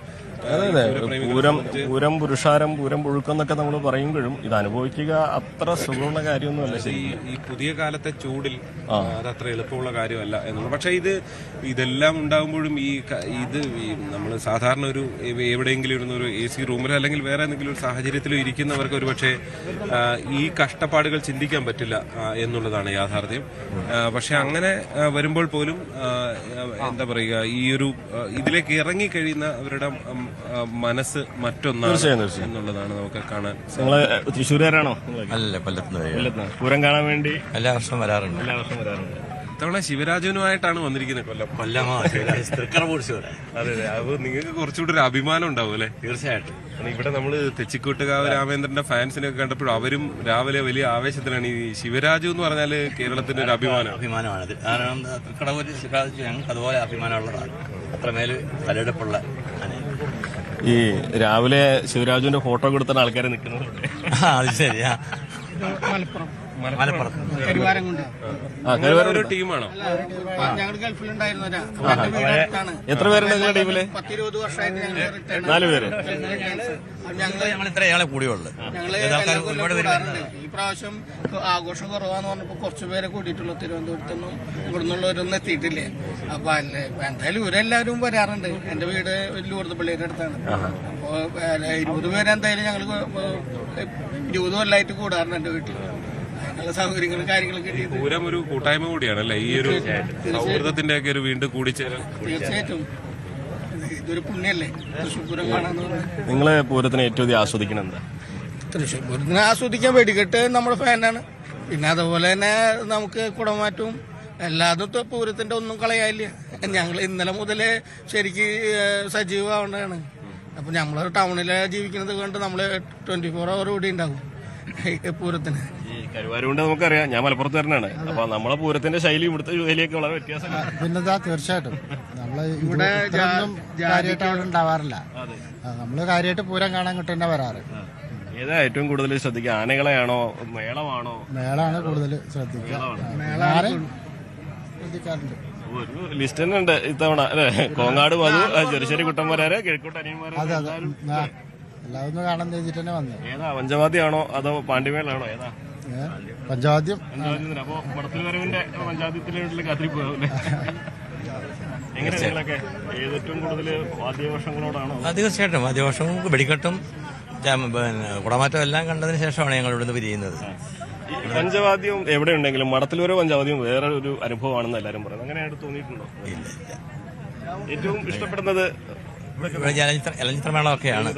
പൂരം പുരുഷാരം, പൂരം പുഴുക്കം എന്നൊക്കെ നമ്മൾ പറയുമ്പോഴും ഇത് അനുഭവിക്കുക അത്ര സുഖമുള്ള കാര്യമൊന്നുമല്ല. ഈ പുതിയ കാലത്തെ ചൂടിൽ അതത്ര എളുപ്പമുള്ള കാര്യമല്ല എന്നുള്ളത്. പക്ഷെ ഇതെല്ലാം ഉണ്ടാകുമ്പോഴും ഇത് നമ്മൾ സാധാരണ ഒരു എവിടെയെങ്കിലും ഇരുന്ന ഒരു AC റൂമിലോ അല്ലെങ്കിൽ വേറെ എന്തെങ്കിലും ഒരു സാഹചര്യത്തിലോ ഇരിക്കുന്നവർക്ക് ഒരു പക്ഷേ ഈ കഷ്ടപ്പാടുകൾ ചിന്തിക്കാൻ പറ്റില്ല എന്നുള്ളതാണ് യാഥാർത്ഥ്യം. പക്ഷെ അങ്ങനെ വരുമ്പോൾ പോലും എന്താ പറയുക ഈ ഒരു ഇതിലേക്ക് ഇറങ്ങിക്കഴിയുന്ന അവരുടെ മനസ്സ് മറ്റൊന്നാണ് എന്നുള്ളതാണ് നമുക്ക് കാണാൻ. നിങ്ങള് തൃശ്ശൂരുകാരാണോ? അല്ല, കൊല്ലത്ത് പൂരം കാണാൻ വേണ്ടി എല്ലാ വർഷവും വരാറുണ്ട്. ഇത്തവണ ശിവരാജനുമായിട്ടാണ് വന്നിരിക്കുന്നത്. കൊല്ലം അതെ. അപ്പൊ നിങ്ങൾക്ക് കുറച്ചുകൂടി ഒരു അഭിമാനം ഉണ്ടാവും അല്ലെ? തീർച്ചയായിട്ടും. ഇവിടെ നമ്മള് തെച്ചിക്കോട്ടുകാവ് രാമേന്ദ്രന്റെ ഫാൻസിനൊക്കെ കണ്ടപ്പോഴും അവരും രാവിലെ വലിയ ആവേശത്തിലാണ്. ഈ ശിവരാജു എന്ന് പറഞ്ഞാല് കേരളത്തിന്റെ ഒരു അഭിമാനമാണത്. കാരണം തൃക്കടവൂര് ശിവരാജു ഞങ്ങൾക്ക് അതുപോലെ അഭിമാനമുള്ളതാണ്. അത്രമേല് തലയെടുപ്പുള്ള ഈ രാവിലെ ശിവരാജുവിന്റെ ഫോട്ടോ കൊടുത്താണ് ആൾക്കാരെ നിൽക്കുന്നത്. അത് ശരിയാ. മലപ്പുറം ഒരു ടീമാണോ? ഞങ്ങൾ ഗൾഫിലുണ്ടായിരുന്നു. എത്ര പേരുണ്ട് നിങ്ങളുടെ ടീമില്? 10-20 വർഷമായിട്ട് 4 പേര്. ഞങ്ങൾ ഇത്രയാളെ കൂടിയുള്ളു. ഈ പ്രാവശ്യം ആഘോഷം കുറവാന്ന് പറഞ്ഞപ്പോ കുറച്ചുപേരെ കൂടിയിട്ടുള്ളൂ. തിരുവനന്തപുരത്തൊന്നും ഇവിടുന്നുള്ളവരൊന്നും എത്തിയിട്ടില്ലേ. അപ്പൊ എന്തായാലും ഇവരെല്ലാവരും വരാറുണ്ട്. എന്റെ വീട് ലൂർദുപള്ളിയുടെ അടുത്താണ്. അപ്പൊ 20 പേരെന്തായാലും ഞങ്ങൾ 20 കൊല്ലമായിട്ട് കൂടാറുണ്ട് എന്റെ വീട്ടിൽ. അതിനുള്ള സൗകര്യങ്ങളും കാര്യങ്ങളൊക്കെ പൂരം ഒരു കൂട്ടായ്മ കൂടിയാണല്ലേ? ഈ ഒരു സൗഹൃദത്തിന്റെ ഒക്കെ ഒരു വീണ്ടും കൂടിച്ചേരൽ. തീർച്ചയായിട്ടും ഇതൊരു പുണ്യല്ലേ തൃശ്ശൂർ പൂരം കാണാന്ന് പറഞ്ഞാൽ. നിങ്ങള് പൂരത്തിന് ഏറ്റവും അധികം ആസ്വദിക്കണം എന്താ? തൃശ്ശൂർ പൂരത്തിന് ആസ്വദിക്കാൻ വെടിക്കെട്ട് നമ്മുടെ ഫാനാണ്. പിന്നെ അതുപോലെ തന്നെ നമുക്ക് കുടമാറ്റവും എല്ലാതും പൂരത്തിന്റെ ഒന്നും കളയാനില്ല. ഞങ്ങൾ ഇന്നലെ മുതലേ ശരിക്ക് സജീവമാവേണ്ടതാണ്. അപ്പൊ നമ്മള് ടൗണിലെ ജീവിക്കുന്നത് കൊണ്ട് നമ്മള് 24 hour കൂടി ഉണ്ടാവും പൂരത്തിന്. ഈ കരുവാരുകൊണ്ട് നമുക്കറിയാം, ഞാൻ മലപ്പുറത്ത് തന്നെയാണ്. അപ്പൊ നമ്മളെ പൂരത്തിന്റെ ശൈലി ഇവിടുത്തെ ശൈലിയൊക്കെ വളരെ വ്യത്യാസമാണ്. പിന്നെന്താ, തീർച്ചയായിട്ടും നമ്മള് ഇവിടെ കാര്യമായിട്ട് അവിടെ ഉണ്ടാവാറില്ല. നമ്മള് കാര്യമായിട്ട് പൂരം കാണാൻ കിട്ടും തന്നെ വരാറ്. ഏതാ ഏറ്റവും കൂടുതൽ ശ്രദ്ധിക്കുക? ആനകളെയാണോ മേളമാണോ? മേളാണ് കൂടുതൽ ശ്രദ്ധിക്കുക. ശ്രദ്ധിക്കാറുണ്ട്. ഒരു ലിസ്റ്റ് തന്നെ ഉണ്ട് ഇത്തവണ അല്ലെ? കോങ്ങാട് മധു, ചെറുശ്ശേരി കുട്ടന്മാരെ, കിഴക്കോട്ട് അനിയന്മാരെ, എല്ലാവരും കാണാൻ തേച്ചിട്ട് തന്നെ വന്നു. ഏതാ പഞ്ചവാദ്യാണോ അതോ പാണ്ടിമേളാണോ? ഏതാ പഞ്ചവാദ്യം? അപ്പൊ മടത്തിൽ വരവിന്റെ പഞ്ചായത്തിലെ കാത്തിരിപ്പോല്ലേ? എങ്ങനെ നിങ്ങളൊക്കെ ഏറ്റവും കൂടുതൽ വാദ്യവർഷങ്ങളോടാണോ? തീർച്ചയായിട്ടും വാദ്യവർഷവും വെടിക്കെട്ടും കുടമാറ്റം എല്ലാം കണ്ടതിന് ശേഷമാണ് ഞങ്ങൾ ഇവിടുന്ന് പിരിയുന്നത്. പഞ്ചവാദ്യം എവിടെ ഉണ്ടെങ്കിലും മടത്തിൽ വരെ പഞ്ചവാദ്യം വേറെ ഒരു അനുഭവമാണെന്ന് എല്ലാവരും പറയുന്നത്. അങ്ങനെയായിട്ട് തോന്നിയിട്ടുണ്ടോ? ഇല്ല. ഏറ്റവും ഇഷ്ടപ്പെടുന്നത് ഇലഞ്ഞിത്ര മേളമൊക്കെയാണ്.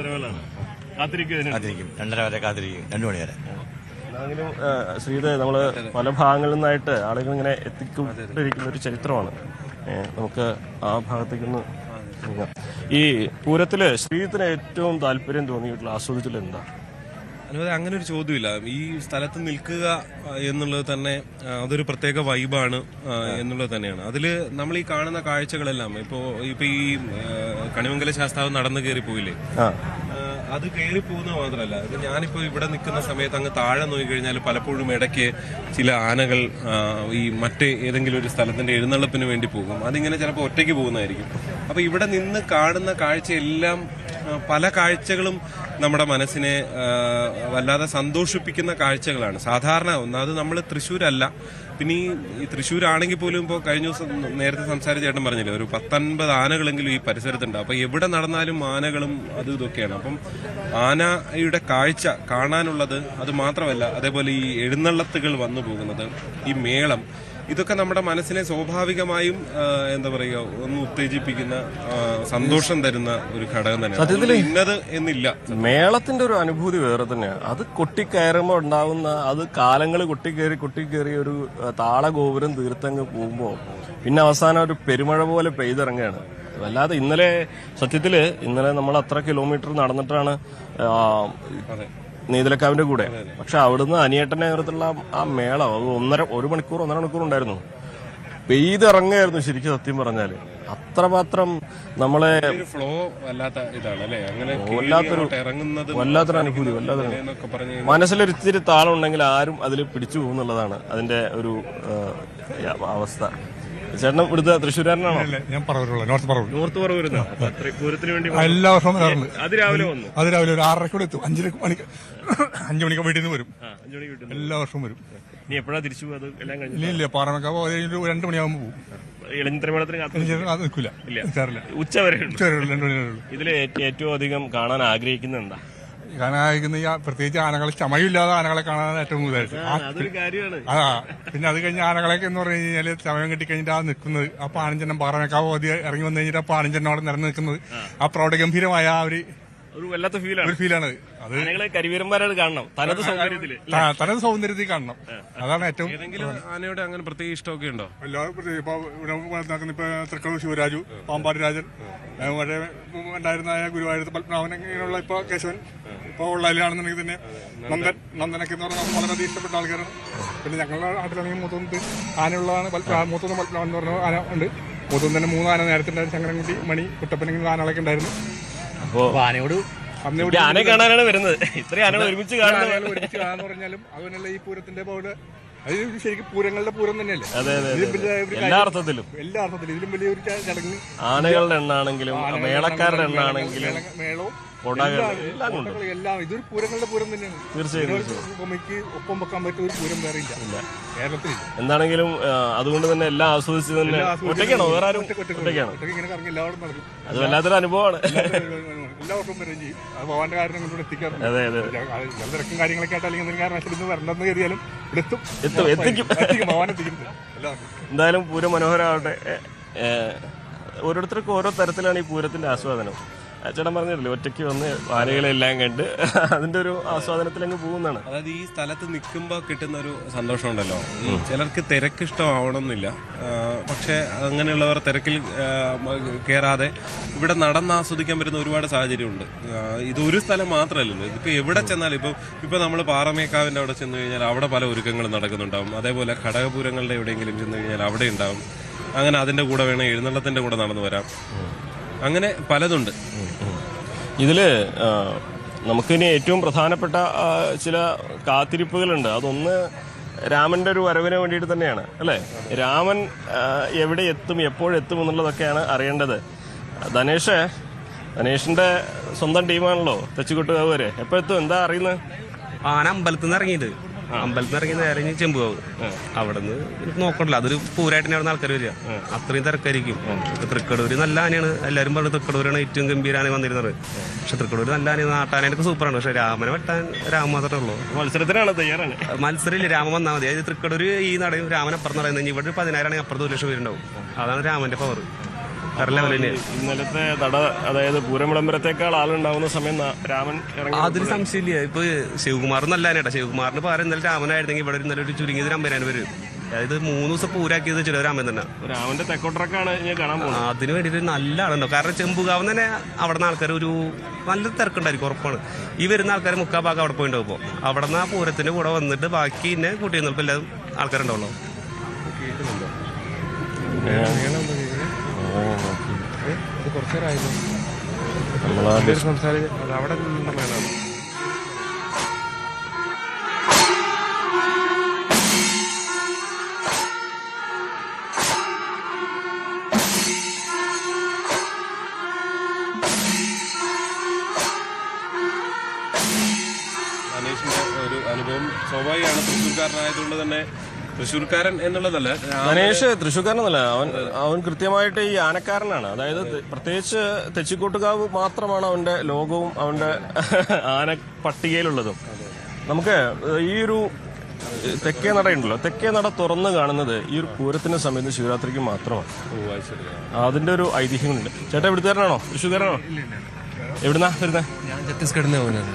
കാത്തിരിക്കും 2:30 വരെ കാത്തിരിക്കും, 2 മണി വരെ. എങ്കിലും ശ്രീധ, നമ്മള് പല ഭാഗങ്ങളിൽ നിന്നായിട്ട് ആളുകൾ ഇങ്ങനെ എത്തിക്കൊണ്ടിരിക്കുന്ന ഒരു ചരിത്രമാണ്. നമുക്ക് ആ ഭാഗത്തേക്കൊന്ന് നീങ്ങാം. ഈ പൂരത്തില് ശ്രീധത്തിന് ഏറ്റവും താല്പര്യം തോന്നിയിട്ടുള്ള ആസ്വദിച്ചില്ല എന്താ? അങ്ങനെ ഒരു ചോദ്യമില്ല. ഈ സ്ഥലത്ത് നിൽക്കുക എന്നുള്ളത് തന്നെ അതൊരു പ്രത്യേക വൈബാണ് എന്നുള്ളത് തന്നെയാണ്. അതിൽ നമ്മൾ ഈ കാണുന്ന കാഴ്ചകളെല്ലാം ഇപ്പൊ ഈ കണിമംഗല ശാസ്താവ് നടന്നു കയറി പോയില്ലേ, അത് കയറി പോകുന്നത് മാത്രമല്ല, ഇത് ഞാനിപ്പോ ഇവിടെ നിൽക്കുന്ന സമയത്ത് അങ്ങ് താഴെ നോക്കിക്കഴിഞ്ഞാൽ പലപ്പോഴും ഇടയ്ക്ക് ചില ആനകൾ ഈ മറ്റേ ഏതെങ്കിലും ഒരു സ്ഥലത്തിന്റെ എഴുന്നള്ളപ്പിന് വേണ്ടി പോകും. അതിങ്ങനെ ചിലപ്പോൾ ഒറ്റയ്ക്ക് പോകുന്നതായിരിക്കും. അപ്പൊ ഇവിടെ നിന്ന് കാണുന്ന കാഴ്ചയെല്ലാം പല കാഴ്ചകളും നമ്മുടെ മനസ്സിനെ വല്ലാതെ സന്തോഷിപ്പിക്കുന്ന കാഴ്ചകളാണ്. സാധാരണ ഒന്നാമത് നമ്മൾ തൃശ്ശൂരല്ല, പിന്നെ ഈ തൃശ്ശൂരാണെങ്കിൽ പോലും ഇപ്പോൾ കഴിഞ്ഞ ദിവസം നേരത്തെ സംസാരിച്ച ചേട്ടൻ പറഞ്ഞില്ലേ, ഒരു 19 ആനകളെങ്കിലും ഈ പരിസരത്തുണ്ട്. അപ്പൊ എവിടെ നടന്നാലും ആനകളും അതും ഇതൊക്കെയാണ്. അപ്പം ആനയുടെ കാഴ്ച കാണാനുള്ളത് അത് മാത്രമല്ല, അതേപോലെ ഈ എഴുന്നള്ളത്തുകൾ വന്നു പോകുന്നത്, ഈ മേളം, ഇതൊക്കെ നമ്മുടെ മനസ്സിനെ സ്വാഭാവികമായും എന്താ പറയുക, ഒന്ന് ഉത്തേജിപ്പിക്കുന്ന, സന്തോഷം തരുന്ന ഒരു ഘടകം തന്നെയാണ്. ഇന്നത് എന്നില്ല. മേളത്തിന്റെ ഒരു അനുഭൂതി വേറെ തന്നെയാണ്. അത് കൊട്ടിക്കയറുമ്പോൾ ഉണ്ടാവുന്ന, അത് കാലങ്ങൾ കൊട്ടിക്കേറി ഒരു താളഗോപുരം തീർത്തങ്ങ് പോകുമ്പോൾ പിന്നെ അവസാനം ഒരു പെരുമഴ പോലെ പെയ്തിറങ്ങുകയാണ്. വല്ലാതെ ഇന്നലെ നമ്മൾ അത്ര കിലോമീറ്റർ നടന്നിട്ടാണ് നീതലക്കാവിന്റെ കൂടെ. പക്ഷെ അവിടുന്ന് അനിയേട്ടന്റെ നേതൃത്വത്തിലുള്ള ആ മേളം അത് 1.5 മണിക്കൂർ ഉണ്ടായിരുന്നു. പെയ്തിറങ്ങായിരുന്നു ശരിക്കും. സത്യം പറഞ്ഞാല് അത്രമാത്രം നമ്മളെ ഫ്ലോ വല്ലാത്ത ഇതാണ് അല്ലേ, അങ്ങനെ വല്ലാത്തൊരു അനുഭൂതി, മനസ്സിലൊരു ഇത്തിരി താളം ഉണ്ടെങ്കിൽ ആരും അതിൽ പിടിച്ചു പോകുന്നുള്ളതാണ് അതിന്റെ ഒരു അവസ്ഥ. ചേട്ടൻ ഇവിടുത്തെ തൃശ്ശൂരാരനാണോ? ഞാൻ പറവൂരുള്ള നോർത്ത് പറവൂർ. പൂരത്തിന് വേണ്ടി എല്ലാ വർഷവും വരാറുണ്ട്. അതിരാവിലെ വന്നു, അതിരാവിലെ ഒരു 6:30 എത്തും. 5 മണിക്ക് വീട്ടിൽ നിന്ന് വരും. എല്ലാ വർഷവും വരും. നീ എപ്പോഴാ തിരിച്ചു പോകും? അത് എല്ലാം കഴിഞ്ഞു ഇല്ല, പാറമേക്കാവ് 2 മണിയാകുമ്പോൾ പോകും. നിൽക്കില്ല, ഉച്ച വരെ. ഇതില് ഏറ്റവും അധികം കാണാൻ ആഗ്രഹിക്കുന്നുണ്ടാ? കാണാതിരിക്കുന്ന ഈ പ്രത്യേകിച്ച് ആനകളെ ചമയമില്ലാതെ ആനകളെ കാണാൻ ഏറ്റവും കൂടുതലായിട്ട്. പിന്നെ അത് കഴിഞ്ഞ ആനകളൊക്കെ എന്ന് പറഞ്ഞു കഴിഞ്ഞാൽ ചമയം കെട്ടിക്കഴിഞ്ഞിട്ട് ആ നിൽക്കുന്നത്, ആ പാണിഞ്ചെണ്ണം പാറമേക്കാവ് ഇറങ്ങി വന്നു കഴിഞ്ഞിട്ട് ആ പാണിഞ്ചെണ്ണം അവിടെ നിറഞ്ഞു നിൽക്കുന്നത്, ആ പ്രൗഢഗംഭീരമായ ആ ഒരു വല്ലാത്ത ഫീലാണ്. അത് കരിവീരന്മാരാണ് കാണണം, തനത് സൗന്ദര്യത്തിൽ കാണണം. അതാണ് ഏറ്റവും. ആനയുടെ അങ്ങനെ പ്രത്യേക ഇഷ്ടമൊക്കെ ഉണ്ടോ? എല്ലാവരും ഇപ്പൊ ഇവിടെ നടക്കുന്ന ഇപ്പൊ തൃക്കളൂർ ശിവരാജു, പാമ്പാടി രാജൻ, മറ്റേ ഉണ്ടായിരുന്ന ഗുരുവായൂർ പത്മനാഭൻ, ഇങ്ങനെയുള്ള ഇപ്പൊ കേശവൻ, ഇപ്പൊ ഉള്ളതിലാണെന്നുണ്ടെങ്കിൽ തന്നെ നന്ദനൊക്കെ എന്ന് പറഞ്ഞാൽ വളരെയധികം ഇഷ്ടപ്പെട്ട ആൾക്കാരാണ്. പിന്നെ ഞങ്ങളുടെ നാട്ടിലാണെങ്കിൽ മൂത്തൊന്ന് ആനയുള്ളതാണ്. മൂത്തൊന്ന് പത്മനാഭൻ എന്ന് പറഞ്ഞ ആന ഉണ്ട്. മൂത്തൊന്ന് തന്നെ 3 ആന നേരത്തെ ഉണ്ടായിരുന്നു. ശങ്കരൻകുട്ടി, മണി, കുട്ടപ്പനെങ്കിൽ ആനകളൊക്കെ ഉണ്ടായിരുന്നു. ആനയെ കാണാനാണ് വരുന്നത്. ഇത്രയും ആനകൾ ഒരുമിച്ച് കാണാന്ന് പറഞ്ഞാലും അതുതന്നെയല്ല ഈ പൂരത്തിന്റെ പോലെ. അത് ശരിക്കും പൂരങ്ങളുടെ പൂരം തന്നെയല്ലേ എല്ലാ അർത്ഥത്തിലും. ഇതിലും വലിയ ഒരു ചടങ്ങ് ആനകളുടെ എണ്ണാണെങ്കിലും മേളക്കാരുടെ എണ്ണാണെങ്കിലും മേളവും എല്ലാം ഇതൊരു പൂരങ്ങളുടെ പൂരം തന്നെയാണ്. തീർച്ചയായും ഒപ്പം വെക്കാൻ പറ്റിയ ഒരു പൂരം വേറെ ഇല്ല കേരളത്തിൽ. എന്താണെങ്കിലും അതുകൊണ്ട് തന്നെ എല്ലാം ആസ്വദിച്ച് തന്നെ ഒറ്റയ്ക്കാണോ? വേറെ ആരും ഒറ്റയ്ക്കാണോ? ഇങ്ങനെ കറങ്ങി എല്ലാവരും നടക്കും. അത് വല്ലാത്തൊരു അനുഭവമാണ്. എല്ലാ വർഷവും വരും ചെയ്യും. അത് പോകാന്റെ കാര്യം കൊണ്ടുകൂടെ എത്തിക്കാറുണ്ട്. തിരക്കും കാര്യങ്ങളൊക്കെ ആയിട്ട് അല്ലെങ്കിൽ എന്തെങ്കിലും കാരണത്തിൽ ഇന്ന് വരണ്ടെന്ന് കരുതിയാലും എത്തിക്കും. എന്തായാലും പൂരം മനോഹരമാവട്ടെ. ഓരോരുത്തർക്കും ഓരോ തരത്തിലാണ് ഈ പൂരത്തിന്റെ ആസ്വാദനം. ചേട്ടൻ പറഞ്ഞില്ലേ, ഒറ്റയ്ക്ക് വന്ന് ആനകളെല്ലാം കണ്ട് അതിന്റെ ഒരു ആസ്വാദനത്തിലങ്ങ് പോകുന്നതാണ്. അതായത് ഈ സ്ഥലത്ത് നിൽക്കുമ്പോൾ കിട്ടുന്ന ഒരു സന്തോഷം ഉണ്ടല്ലോ. ചിലർക്ക് തിരക്ക് ഇഷ്ടമാവണമെന്നില്ല, പക്ഷെ അങ്ങനെയുള്ളവർ തിരക്കിൽ കയറാതെ ഇവിടെ നടന്ന് ആസ്വദിക്കാൻ പറ്റുന്ന ഒരുപാട് സാഹചര്യമുണ്ട്. ഇതൊരു സ്ഥലം മാത്രമല്ലല്ലോ, ഇതിപ്പോ എവിടെ ചെന്നാലും ഇപ്പൊ നമ്മൾ പാറമേക്കാവിന്റെ അവിടെ ചെന്ന് കഴിഞ്ഞാൽ അവിടെ പല ഒരുക്കങ്ങളും നടക്കുന്നുണ്ടാവും. അതേപോലെ ഘടകപൂരങ്ങളുടെ എവിടെയെങ്കിലും ചെന്ന് കഴിഞ്ഞാൽ അവിടെ ഉണ്ടാവും. അങ്ങനെ അതിന്റെ കൂടെ വേണം എഴുന്നള്ളത്തിന്റെ കൂടെ നടന്നു വരാം. അങ്ങനെ പലതുണ്ട് ഇതില്. നമുക്കിനി ഏറ്റവും പ്രധാനപ്പെട്ട ചില കാത്തിരിപ്പുകളുണ്ട്. അതൊന്ന് രാമന്റെ ഒരു വരവിന് വേണ്ടിയിട്ട് തന്നെയാണ് അല്ലേ. രാമൻ എവിടെ എത്തും, എപ്പോഴെത്തും എന്നുള്ളതൊക്കെയാണ് അറിയേണ്ടത്. ധനേഷിന്റെ സ്വന്തം ടീമാണല്ലോ തെച്ചിക്കോട്ടുകാവ് വരെ. എപ്പോ എത്തും, എന്താ അറിയുന്നത്? ആന അമ്പലത്തിൽ നിന്ന് ഇറങ്ങിയത്, നേരെ ചെമ്പുകാവ്. അവിടെ നിന്ന് നോക്കണ്ടല്ലോ, അതൊരു പൂരായിട്ട് അവിടെ നിന്ന് ആൾക്കാർ വരിക. അത്രയും തിരക്കായിരിക്കും. തൃക്കടൂര് നല്ല ആനയാണ്. എല്ലാവരും പറഞ്ഞു തൃക്കടൂരാണ് ഏറ്റവും ഗംഭീര ആന വന്നിരുന്നത്. പക്ഷെ തൃക്കടൂര് നല്ല ആനയാണ്, നാട്ടാനൊക്കെ സൂപ്പറാണ്. പക്ഷെ രാമനെ വെട്ടാൻ രാമൻ മാത്രമേ ഉള്ളൂ. മത്സരത്തിനാണ് തയ്യാറാണ്. മത്സരമില്ല, രാമൻ വന്നാൽ മതി. അതായത് തൃക്കടൂര് ഈ നടയും രാമൻ അപ്പുറം നടയുന്നത്. ഇവിടെ ഒരു 10,000 ആണെങ്കിൽ അപ്പുറത്ത് 1 ലക്ഷം പേരുണ്ടാവും. അതാണ് രാമന്റെ പവർ. ഇന്നലത്തെ അതായത് പൂരം വിളംബരത്തേക്കാൾ ആളുണ്ടാവുന്ന സമയം രാമൻ ഇറങ്ങി. അതിന് സംശയമില്ല. ഇപ്പൊ ശിവകുമാർ നല്ല ആനേട്ടാ. ശിവകുമാറിന് പകരം ഇന്നലെ രാമനായിരുന്നെങ്കിൽ ഇവിടെ ഇന്നലെ ഒരു ചുരുങ്ങിയത് 50,000 പേര്. അതായത് 3 ദിവസം പൂരാക്കിയത് ചില രാമൻ തന്നെ. രാമന്റെ തെക്കോട്ടറക്കാണ് ഞാൻ കാണാൻ പോകുന്നത്. അതിന് വേണ്ടിയിട്ട് നല്ല ആളുണ്ടോ. കാരണം ചെമ്പുകാവ് തന്നെ അവിടെ നിന്ന് ആൾക്കാർ ഒരു നല്ല തിരക്കുണ്ടായിരിക്കും, ഉറപ്പാണ്. ഈ വരുന്ന ആൾക്കാർ 3/4 ഭാഗം അവിടെ പോയിട്ടുണ്ടാവും. ഇപ്പോൾ അവിടെ നിന്ന് ആ പൂരത്തിന്റെ കൂടെ വന്നിട്ട് ബാക്കി പിന്നെ കൂട്ടിയിരുന്നപ്പോൾ എല്ലാവരും ആൾക്കാരുണ്ടാവുള്ളൂ. അവിടെ നിന്നുള്ളതാണ്. മനീഷിന്റെ ഒരു അനുഭവം സ്വാഭാവികമാണ്. തൃശ്ശൂർക്കാരനായതുകൊണ്ട് തന്നെ തൃശ്ശൂർക്കാരൻ എന്നുള്ളതല്ല, മനീഷ് തൃശ്ശൂർക്കാരനല്ല, അവൻ കൃത്യമായിട്ട് ഈ ആനക്കാരനാണ്. അതായത് പ്രത്യേകിച്ച് തെച്ചിക്കോട്ടുകാവ് മാത്രമാണ് അവന്റെ ലോകവും അവന്റെ ആന പട്ടികയിലുള്ളതും. നമുക്ക് ഈ ഒരു തെക്കേ നടയുണ്ടല്ലോ, തെക്കേ നട തുറന്നു കാണുന്നത് ഈ ഒരു പൂരത്തിന്റെ സമയത്ത് ശിവരാത്രിക്ക് മാത്രമാണ്. അതിന്റെ ഒരു ഐതിഹ്യങ്ങളുണ്ട്. ചേട്ടാ ഇവിടുത്തുകാരനാണോ, തൃശ്ശൂർക്കാരനാണോ? എവിടുന്നാ വരുന്നത്? ഞാൻ ഛത്തീസ്ഗഡിൽ നിന്ന് പോകുന്നത്.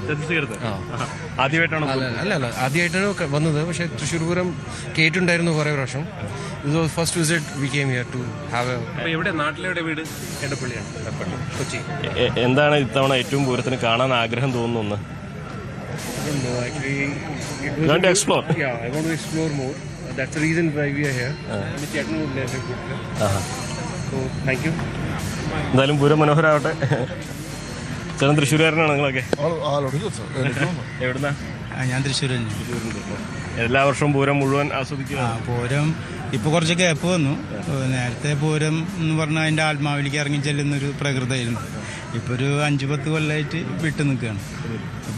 ആദ്യമായിട്ടാണോ? അല്ല ആദ്യമായിട്ടാണ് വന്നത്. പക്ഷെ തൃശ്ശൂർ പൂരം കേട്ടിട്ടുണ്ടായിരുന്നു കുറെ പ്രാവശ്യം. ഇത് first visit we came here to have എവിടെ നാട്ടിലെവിടെ വീട്? എടപ്പള്ളിയാണ്, കൊച്ചി. എന്താണ് ഇത്തവണ ഏറ്റവും പൂരത്തിന് കാണാൻ ആഗ്രഹം തോന്നുന്നു? Explore more. That's the reason why we are here. So thank you. എന്തായാലും പൂരം മനോഹരമാവട്ടെ. ചേട്ടൻ തൃശ്ശൂരുകാരനാണ് നിങ്ങളൊക്കെ? എവിടുന്നാ? ഞാൻ തൃശ്ശൂർ. എല്ലാ വർഷവും പൂരം മുഴുവൻ ആസ്വദിക്കുക? പൂരം ഇപ്പൊ കുറച്ച് ഗ്യാപ്പ് വന്നു. നേരത്തെ പൂരം എന്ന് പറഞ്ഞാൽ അതിന്റെ ആത്മാവിലേക്ക് ഇറങ്ങി ചെല്ലുന്നൊരു പ്രകൃതമായിരുന്നു. ഇപ്പൊ ഒരു 5-10 കൊല്ലമായിട്ട് വിട്ടു നിൽക്കുകയാണ്.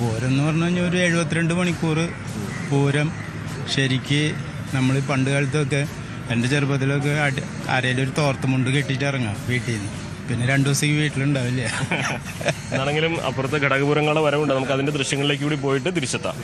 പൂരം എന്ന് പറഞ്ഞു കഴിഞ്ഞാൽ ഒരു 72 മണിക്കൂർ പൂരം. ശരിക്ക് നമ്മൾ പണ്ട് കാലത്തൊക്കെ, എൻ്റെ ചെറുപ്പത്തിലൊക്കെ ആരെങ്കിലും ഒരു തോർത്തുമുണ്ട് കെട്ടിയിട്ട് ഇറങ്ങാം വീട്ടിൽ നിന്ന്. പിന്നെ 2 ദിവസം വീട്ടിലുണ്ടാവില്ല. എന്നാണെങ്കിലും അപ്പുറത്തെ ഘടകപുരങ്ങളുടെ വരവുണ്ട്. നമുക്ക് അതിന്റെ ദൃശ്യങ്ങളിലേക്ക് കൂടി പോയിട്ട് തിരിച്ചെത്താം.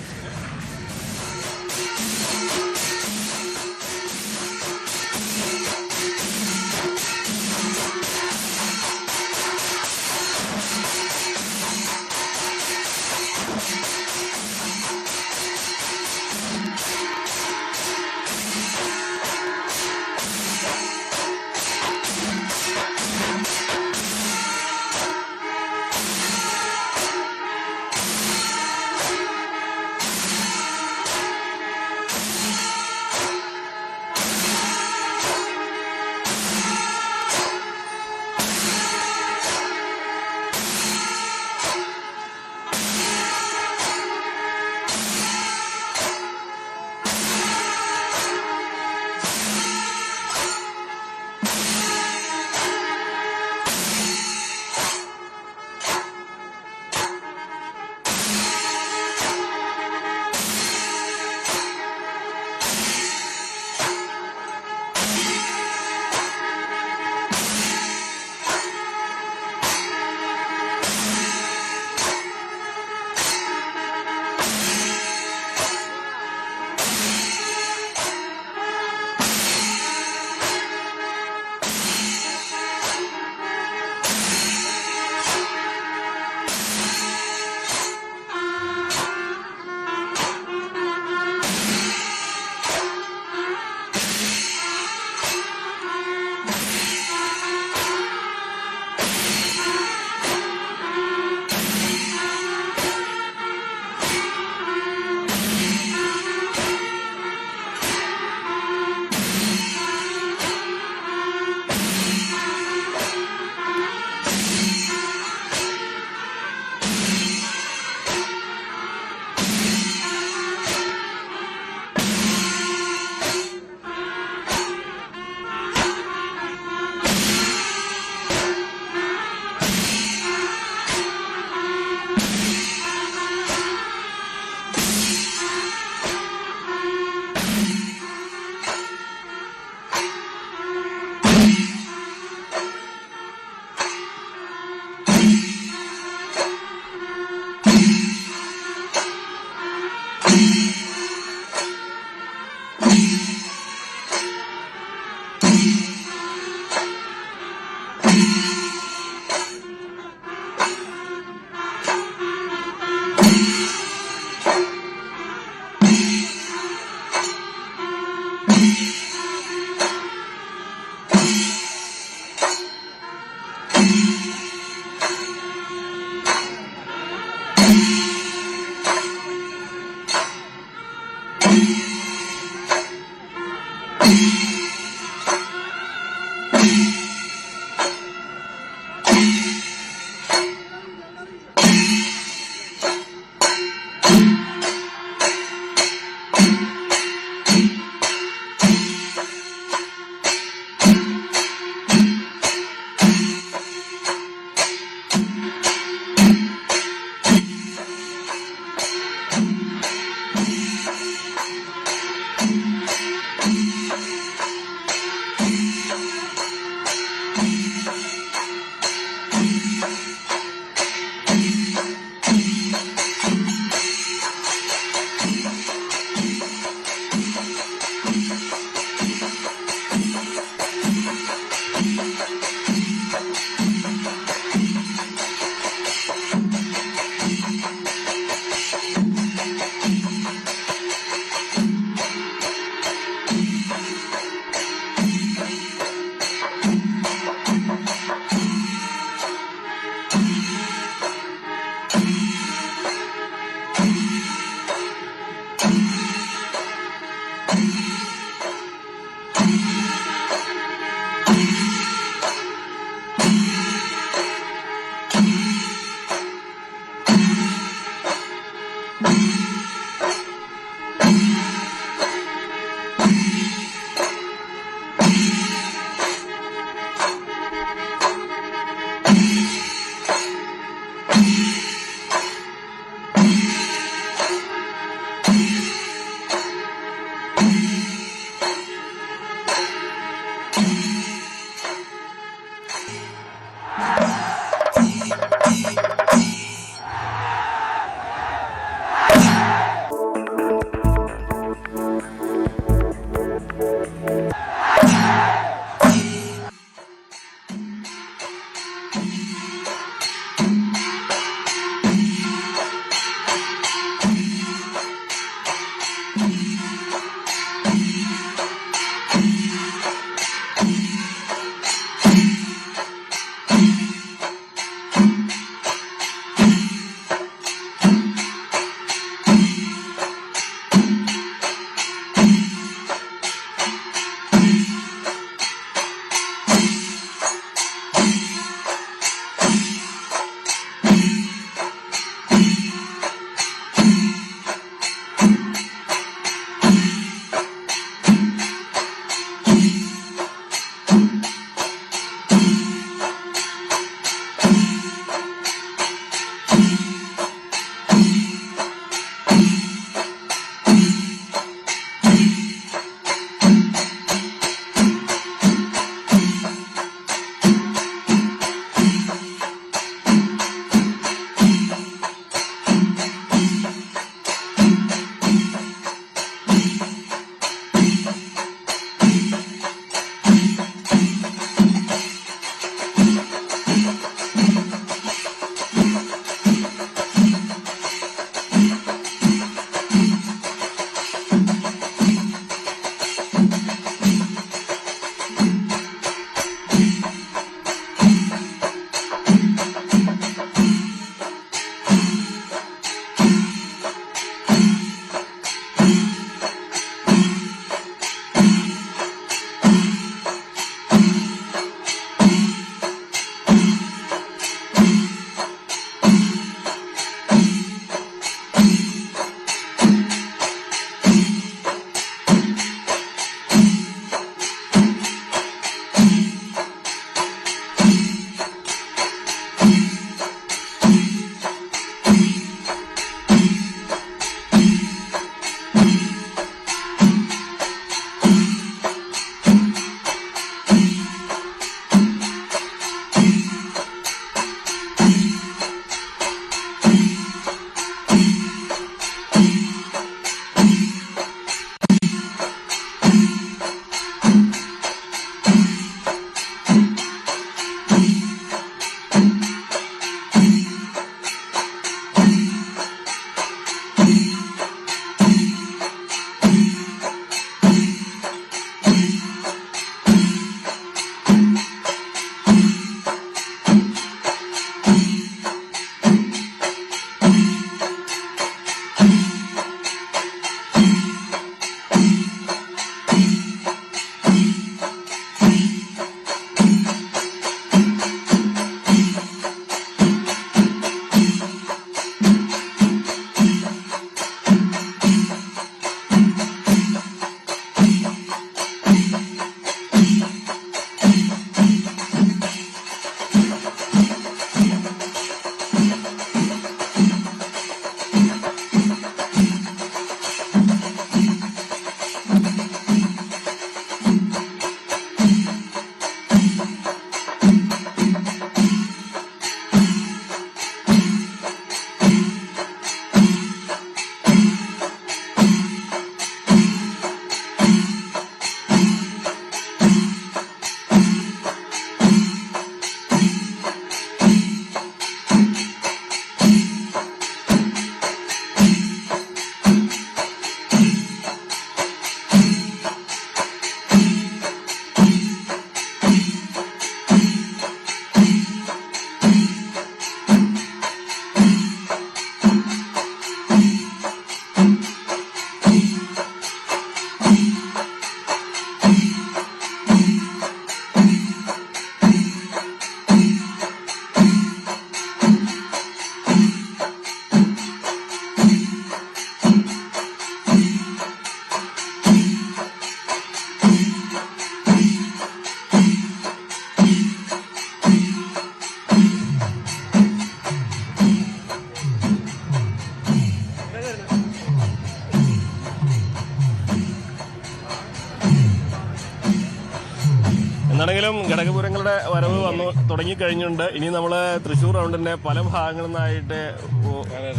എന്താണെങ്കിലും ഘടകപൂരങ്ങളുടെ വരവ് തുടങ്ങിക്കഴിഞ്ഞുണ്ട്. ഇനി നമ്മൾ തൃശ്ശൂർ റൗണ്ടിന്റെ പല ഭാഗങ്ങളിൽ നിന്നായിട്ട്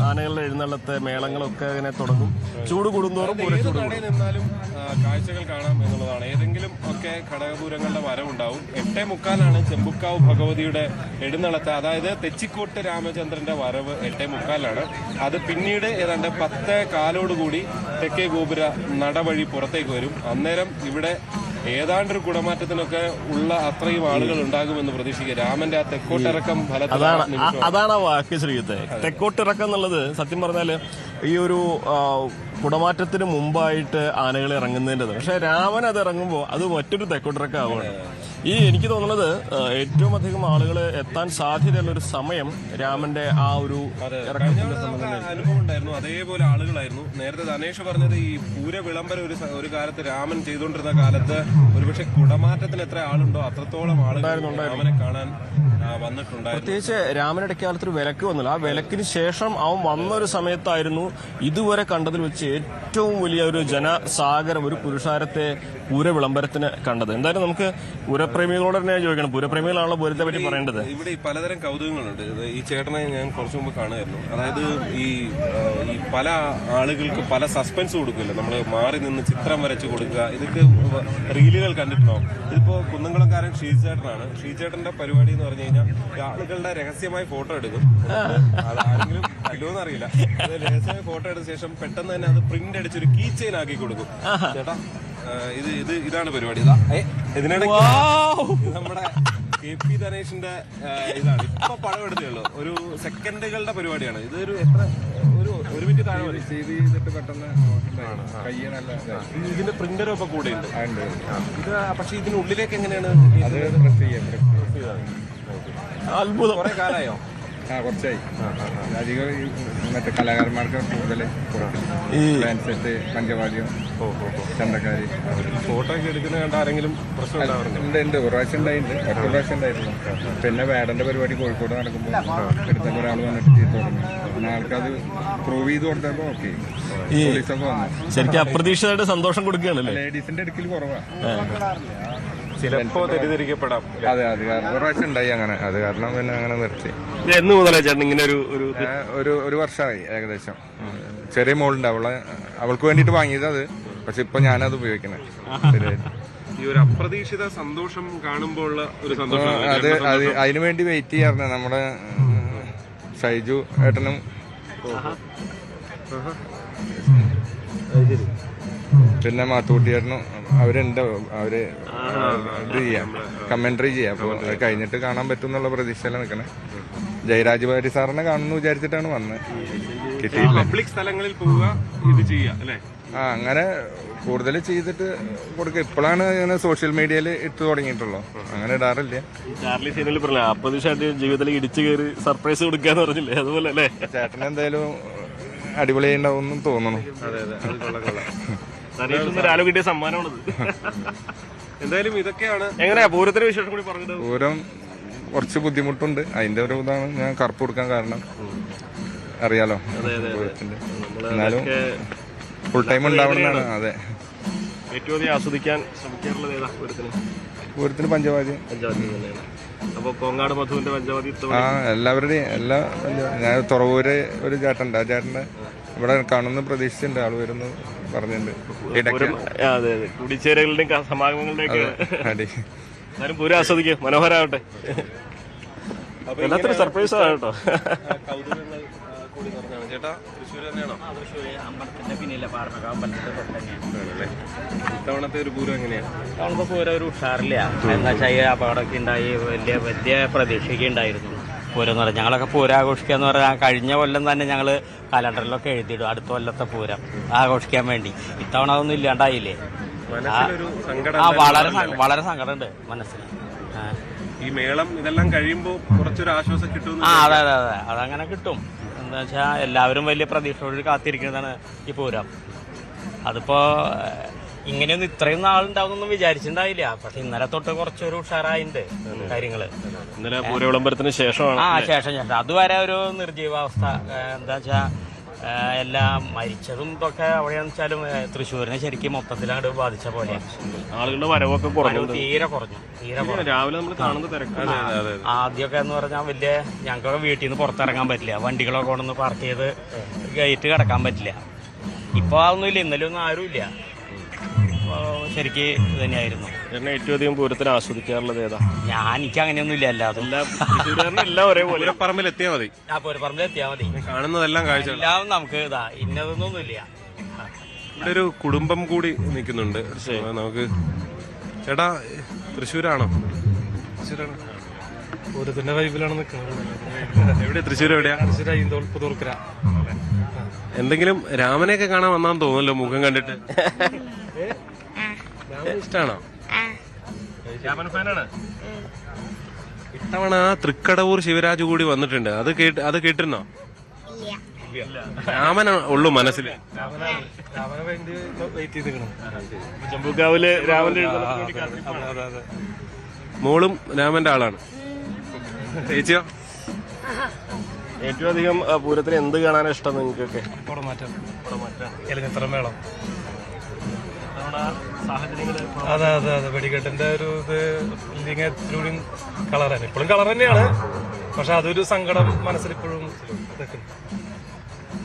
ആനകളുടെ എഴുന്നള്ളത്ത് മേളങ്ങളൊക്കെ അങ്ങനെ തുടങ്ങും. ചൂട് കൂടുന്തോറും പൂരച്ചൂട് നിന്നാലും കാഴ്ചകൾ കാണാം എന്നുള്ളതാണ്. ഏതെങ്കിലും ഒക്കെ ഘടകപൂരങ്ങളുടെ വരവുണ്ടാവും. 8:45 ചെമ്പുക്കാവ് ഭഗവതിയുടെ എഴുന്നള്ളത്ത്, അതായത് തെച്ചിക്കോട്ട് രാമചന്ദ്രന്റെ വരവ് 8:45. അത് പിന്നീട് ഏതാണ്ട് 10:15 തെക്കേ ഗോപുര നടവഴി പുറത്തേക്ക് വരും. അന്നേരം ഇവിടെ ഏതാണ്ടൊരു കുടമാറ്റത്തിനൊക്കെ ഉള്ള അത്രയും ആളുകൾ ഉണ്ടാകുമെന്ന് പ്രതീക്ഷിക്കുക. രാമന്റെ ആ തെക്കോട്ടിറക്കം അതാണ് ആ വാക്ക് ശ്രീത്തെ. തെക്കോട്ടിറക്കം എന്നുള്ളത് സത്യം പറഞ്ഞാല് ഈ ഒരു കുടമാറ്റത്തിന് മുമ്പായിട്ട് ആനകൾ ഇറങ്ങുന്നതിൻ്റെത്. പക്ഷെ രാമൻ അത് ഇറങ്ങുമ്പോൾ അത് മറ്റൊരു തെക്കോട്ടിറക്കം ആവുകയാണ്. എനിക്ക് തോന്നുന്നത് ഏറ്റവും അധികം ആളുകൾ എത്താൻ സാധ്യതയുള്ള ഒരു സമയം രാമന്റെ ആ ഒരു അനുഭവം ഉണ്ടായിരുന്നു. അതേപോലെ ആളുകളായിരുന്നു. നേരത്തെ ധനേഷ് പറഞ്ഞത് ഈ പൂര വിളംബരം ഒരു കാലത്ത് രാമൻ ചെയ്തുകൊണ്ടിരുന്ന കാലത്ത് ഒരുപക്ഷെ കുടമാറ്റത്തിന് എത്ര ആളുണ്ടോ അത്രത്തോളം ആളുകൾ രാമനെ കാണാൻ വന്നിട്ടുണ്ടായിരുന്നു. പ്രത്യേകിച്ച് രാമൻ ഇടയ്ക്കാലത്തൊരു വിലക്ക് വന്നില്ല. ആ വിലക്കിന് ശേഷം അവൻ വന്നൊരു സമയത്തായിരുന്നു ഇതുവരെ കണ്ടതിൽ വെച്ച് ഏറ്റവും വലിയ ഒരു ജനസാഗരം, ഒരു പുരുഷാരത്തെ പൂര വിളംബരത്തിന് കണ്ടത്. എന്തായാലും നമുക്ക് പൂരപ്രേമികളോട് തന്നെ ചോദിക്കണം. പൂരപ്രേമികളാണല്ലോ പൂരത്തെ പറ്റി പറയേണ്ടത്. ഇവിടെ ഈ പലതരം കൗതുകങ്ങളുണ്ട്. ഈ ചേട്ടനെ ഞാൻ കുറച്ചു മുമ്പ് കാണുമായിരുന്നു. അതായത് ഈ പല ആളുകൾക്ക് പല സസ്പെൻസ് കൊടുക്കില്ല. നമ്മൾ മാറി നിന്ന് ചിത്രം വരച്ചു കൊടുക്കുക. ഇതൊക്കെ റീലുകൾ കണ്ടിട്ടുണ്ടാവും. ഇതിപ്പോ കുന്നംകുളംകാരൻ ഷീജേട്ടനാണ്. ഷീജേട്ടന്റെ പരിപാടി എന്ന് പറഞ്ഞു കഴിഞ്ഞാൽ ആളുകളുടെ രഹസ്യമായി ഫോട്ടോ എടുക്കും. ആരെങ്കിലും കല്ലോന്ന് അറിയില്ല. രഹസ്യമായി ഫോട്ടോ എടുത്ത ശേഷം പെട്ടെന്ന് തന്നെ അത് പ്രിന്റ് അടിച്ചൊരു കീ ചെയിൻ ആക്കി കൊടുക്കും. ചേട്ടാ ഇതാണ് പരിപാടി. ഇതിനിടയ്ക്ക് നമ്മുടെ KP ധനേഷിന്റെ ഇതാണ് ഇപ്പൊ പടം എടുത്തുള്ളൂ. ഒരു സെക്കൻഡുകളുടെ പരിപാടിയാണ്. ഇതൊരു ഒരു മിനിറ്റ് താഴെ മതി ചെയ്തിട്ട് പെട്ടെന്ന് ഇതിന്റെ പ്രിന്ററും ഇപ്പൊ കൂടെ ഉണ്ട്. ഇത് പക്ഷെ ഇതിനുള്ളിലേക്ക് എങ്ങനെയാണ് അത്ഭുതം. കുറെ കാലമായോ? കുറച്ചായി. അധികം മറ്റേ കലാകാരന്മാർക്ക് കൂടുതൽ സെറ്റ് പഞ്ചവാദ്യം ചണ്ടക്കാരി ഫോട്ടോ ഒക്കെ എടുക്കുന്ന കണ്ട ആരെങ്കിലും പ്രശ്നം ഉണ്ടാവാറുണ്ട്? ഉണ്ട്. ഒരു പ്രാവശ്യം ഉണ്ടായിട്ടുണ്ട്. ഒറ്റ പ്രാവശ്യം ഉണ്ടായിരുന്നു. പിന്നെ വേടന്റെ പരിപാടി കോഴിക്കോട് നടക്കുമ്പോൾ എടുത്തപ്പോൾ ഒരാൾ വന്നിട്ട് ചെയ്ത് തുടങ്ങി. പിന്നെ ആൾക്കത് പ്രൂവ് ചെയ്ത് കൊടുത്തപ്പോൾ ഓക്കെ പോലീസൊക്കെ വന്നു. ശരിക്കും അപ്രതീക്ഷിതമായിട്ട് സന്തോഷം കൊടുക്കുകയാണല്ലേ. ലേഡീസിന്റെ അടുക്കൽ കുറവാണ്. ചിലപ്പോ തെറ്റിദ്ധരിക്കപ്പെടാം. അതെ, അത് കാരണം ഒരു പ്രാവശ്യം ഉണ്ടായി അങ്ങനെ. അത് കാരണം പിന്നെ അങ്ങനെ നിർത്തി. എന്ന് മുതലേ ചേട്ടൻ ഇങ്ങനെ ഒരു വർഷമായി ഏകദേശം. ചെറിയ മോളുണ്ട്, അവൾക്ക് വേണ്ടിട്ട് വാങ്ങിയത് അത്. പക്ഷെ ഇപ്പൊ ഞാനത് ഉപയോഗിക്കണേ. ഈ ഒരു അപ്രതീക്ഷിത സന്തോഷം കാണുമ്പോൾ ഒരു സന്തോഷം അത് അതിനു വേണ്ടി വെയിറ്റ് ചെയ്യാറുണ്ട് നമ്മുടെ ഷൈജു ഏട്ടനും. പിന്നെ മാത്തൂട്ടിയേട്ടനും അവരുണ്ട്. അവര് ഇത് ചെയ്യാം, കമന്ററി ചെയ്യാം. അപ്പോൾ അത് കഴിഞ്ഞിട്ട് കാണാൻ പറ്റും എന്നുള്ള പ്രതീക്ഷയിലാണ് നിൽക്കണേ. ജയരാജ് ഭാരി സാറിനെ കാണുന്നു വിചാരിച്ചിട്ടാണ് വന്നത്. കിട്ടിയില്ല. പബ്ലിക് സ്ഥലങ്ങളിൽ പോവുക, ഇത് ചെയ്യുക അല്ലേ? അങ്ങനെ കൂടുതൽ ചെയ്തിട്ട് കൊടുക്കുക. ഇപ്പോഴാണ് ഇങ്ങനെ സോഷ്യൽ മീഡിയയിൽ ഇട്ട് തുടങ്ങിയിട്ടുള്ളൂ. അങ്ങനെ ഇടാറില്ല. ചാർലി സീനിൽ പറഞ്ഞില്ല അപ്രതീക്ഷിതമായിട്ട് ജീവിതത്തിൽ ഇടിച്ചു കയറി സർപ്രൈസ് കൊടുക്കാന്ന് പറഞ്ഞില്ലേ, അതുപോലെ അല്ലേ? ചേട്ടൻ എന്തായാലും അടിപൊളി ഉണ്ടാവും തോന്നുന്നു. കിട്ടിയ സമ്മാനമാണത്. എന്തായാലും ഇതൊക്കെയാണ്. എങ്ങനെയാ പൂരത്തിന് വിശേഷം കൂടി പറഞ്ഞത്? പൂരം കുറച്ച് ബുദ്ധിമുട്ടുണ്ട്. അതിന്റെ ഒരു ഇതാണ് ഞാൻ കറുപ്പ് കൊടുക്കാൻ കാരണം. അറിയാലോ പൂരത്തിന്റെ. എന്നാലും ഫുൾ ടൈം ഉണ്ടാവണമെന്നാണ്. അതെ, ഏറ്റവും അധികം ആസ്വദിക്കാൻ ശ്രമിക്കാറുള്ളത് ഏതാ പൂരത്തിന്? പൂരത്തിന് പഞ്ചവാദ്യം. അപ്പൊ കോങ്ങാട് മധുവിന്റെ പഞ്ചവാദി എല്ലാവരുടെയും എല്ലാ ഞാൻ തുറവൂര് ഒരു ചേട്ടനുണ്ട്. ആ ചേട്ടന്റെ ഇവിടെ കാണുന്ന പ്രതീക്ഷിച്ചിട്ടുണ്ട്. ആള് വരുന്നു പറഞ്ഞിട്ടുണ്ട്. കുടിച്ചേരകളുടെയും സമാഗമങ്ങളുടെയും പൂരം ആസ്വദിക്കുക. മനോഹരമാവട്ടെ. എല്ലാത്തിനും സർപ്രൈസ് ആകട്ടോ. ചേട്ടാ തൃശ്ശൂർ തന്നെയാണോ? അമ്പലത്തിന്റെ പിന്നിലെ പാറമേക്കാവ് അമ്പലത്തിന്റെ തൊട്ടന്നെയാണ്. ഇത്തവണത്തെ ഒരു പൂരം എങ്ങനെയാണ്? ഇത്തവണത്തെ പൂരം ഒരു ഉഷാറില്ല. എന്താ വെച്ചാൽ അപകടമൊക്കെ ഉണ്ടായി. വലിയ പ്രതീക്ഷയൊക്കെ ഉണ്ടായിരുന്നു പൂരം എന്ന് പറഞ്ഞാൽ. ഞങ്ങളൊക്കെ പൂരം ആഘോഷിക്കുക എന്ന് പറഞ്ഞാൽ കഴിഞ്ഞ കൊല്ലം തന്നെ ഞങ്ങൾ കലണ്ടറിലൊക്കെ എഴുതിയിടും അടുത്ത കൊല്ലത്തെ പൂരം ആഘോഷിക്കാൻ വേണ്ടി. ഇത്തവണ അതൊന്നും ഇല്ലാണ്ടായില്ലേ. വളരെ സങ്കടമുണ്ട് മനസ്സിൽ. ഈ മേളം ഇതെല്ലാം കഴിയുമ്പോൾ കുറച്ചൊരു ആശ്വാസം കിട്ടും. അതെ അതങ്ങനെ കിട്ടും. എന്താ വെച്ചാൽ എല്ലാവരും വലിയ പ്രതീക്ഷയോട് കാത്തിരിക്കുന്നതാണ് ഈ പൂരം. അതിപ്പോ ഇങ്ങനെയൊന്നും ഇത്രയും നാളുണ്ടാവുന്നൊന്നും വിചാരിച്ചിട്ടുണ്ടായില്ല. പക്ഷെ ഇന്നലെ തൊട്ട് കുറച്ചൊരു ഉഷാറായിട്ടുണ്ട് കാര്യങ്ങള്. ഇന്നലെ പൂര വിളംബരത്തിന് ശേഷമാണ്. ശേഷം അതുവരെ ഒരു നിർജീവാവസ്ഥ. എന്താ വെച്ചാ എല്ലാം മരിച്ചതും ഇതൊക്കെ എവിടെയാണെന്ന് വെച്ചാലും തൃശ്ശൂരിനെ ശരിക്കും മൊത്തത്തിലങ്ങോട്ട് ബാധിച്ച പോലെയാണ്. ആളുകളുടെ വരവൊക്കെ തീരെ കുറഞ്ഞു. രാവിലെ നമ്മൾ കാണുന്ന തിരക്ക് ആദ്യമൊക്കെ എന്ന് പറഞ്ഞാൽ വലിയ ഞങ്ങൾക്കൊക്കെ വീട്ടിൽ നിന്ന് പുറത്തിറങ്ങാൻ പറ്റില്ല, വണ്ടികളൊക്കെ കൊണ്ടൊന്ന് പാർക്ക് ചെയ്ത് ഗേറ്റ് കിടക്കാൻ പറ്റില്ല. ഇപ്പോൾ അതൊന്നുമില്ല, ഇന്നലെ ഒന്നും ആരുമില്ല. ശരിക്ക് ഇത് തന്നെയായിരുന്നു. ഏറ്റവും അധികം പൂരത്തിന് ആസ്വദിക്കാറുള്ളത് ഏതാ? എനിക്ക് അങ്ങനെയൊന്നും ഇല്ല. അല്ലാതെ എല്ലാം ഒരേപോലെ പറമ്പിൽ എത്തിയാൽ മതി, പൂരപ്പറമ്പിൽ എത്തിയാൽ മതി. കാണുന്നതെല്ലാം കാഴ്ച എല്ലാം നമുക്ക് ഇന്നതൊന്നുമില്ല. ഇവിടെ ഒരു കുടുംബം കൂടി നിൽക്കുന്നുണ്ട്. നമുക്ക് ചേട്ടാ തൃശ്ശൂരാണോ? പൂരത്തിന്റെ വൈബിലാണ് നിൽക്കുന്നത്. എവിടെ? തൃശ്ശൂർ എവിടെയാ? പുതൂർക്കര. എന്തെങ്കിലും രാമനെയൊക്കെ കാണാൻ വന്നാന്ന് തോന്നുന്നല്ലോ മുഖം കണ്ടിട്ട്. രാമൻ ഇഷ്ടാണോ? രാമൻ ഫാനാണ്. ഇത്തവണ തൃക്കടവൂർ ശിവരാജ് കൂടി വന്നിട്ടുണ്ട്. അത് കേട്ടിരുന്നോ? രാമന ഉള്ളു മനസ്സിൽ. ജംബുക്കാവില് രാമന്റെ മോളും രാമന്റെ ആളാണ്. ചേച്ചിയോ? ഏറ്റവും അധികം പൂരത്തിന് എന്ത് കാണാനാണ് ഇഷ്ടം നിങ്ങൾക്കൊക്കെ? മേളം. അതെ അതെ അതെ, വെടിക്കെട്ടിന്റെ ഒരു ഇത് ഇത്തിരി കളറാണ്. ഇപ്പോഴും കളർ തന്നെയാണ്, പക്ഷെ അതൊരു സങ്കടം മനസ്സിൽ ഇപ്പോഴും നിൽക്കുന്നു.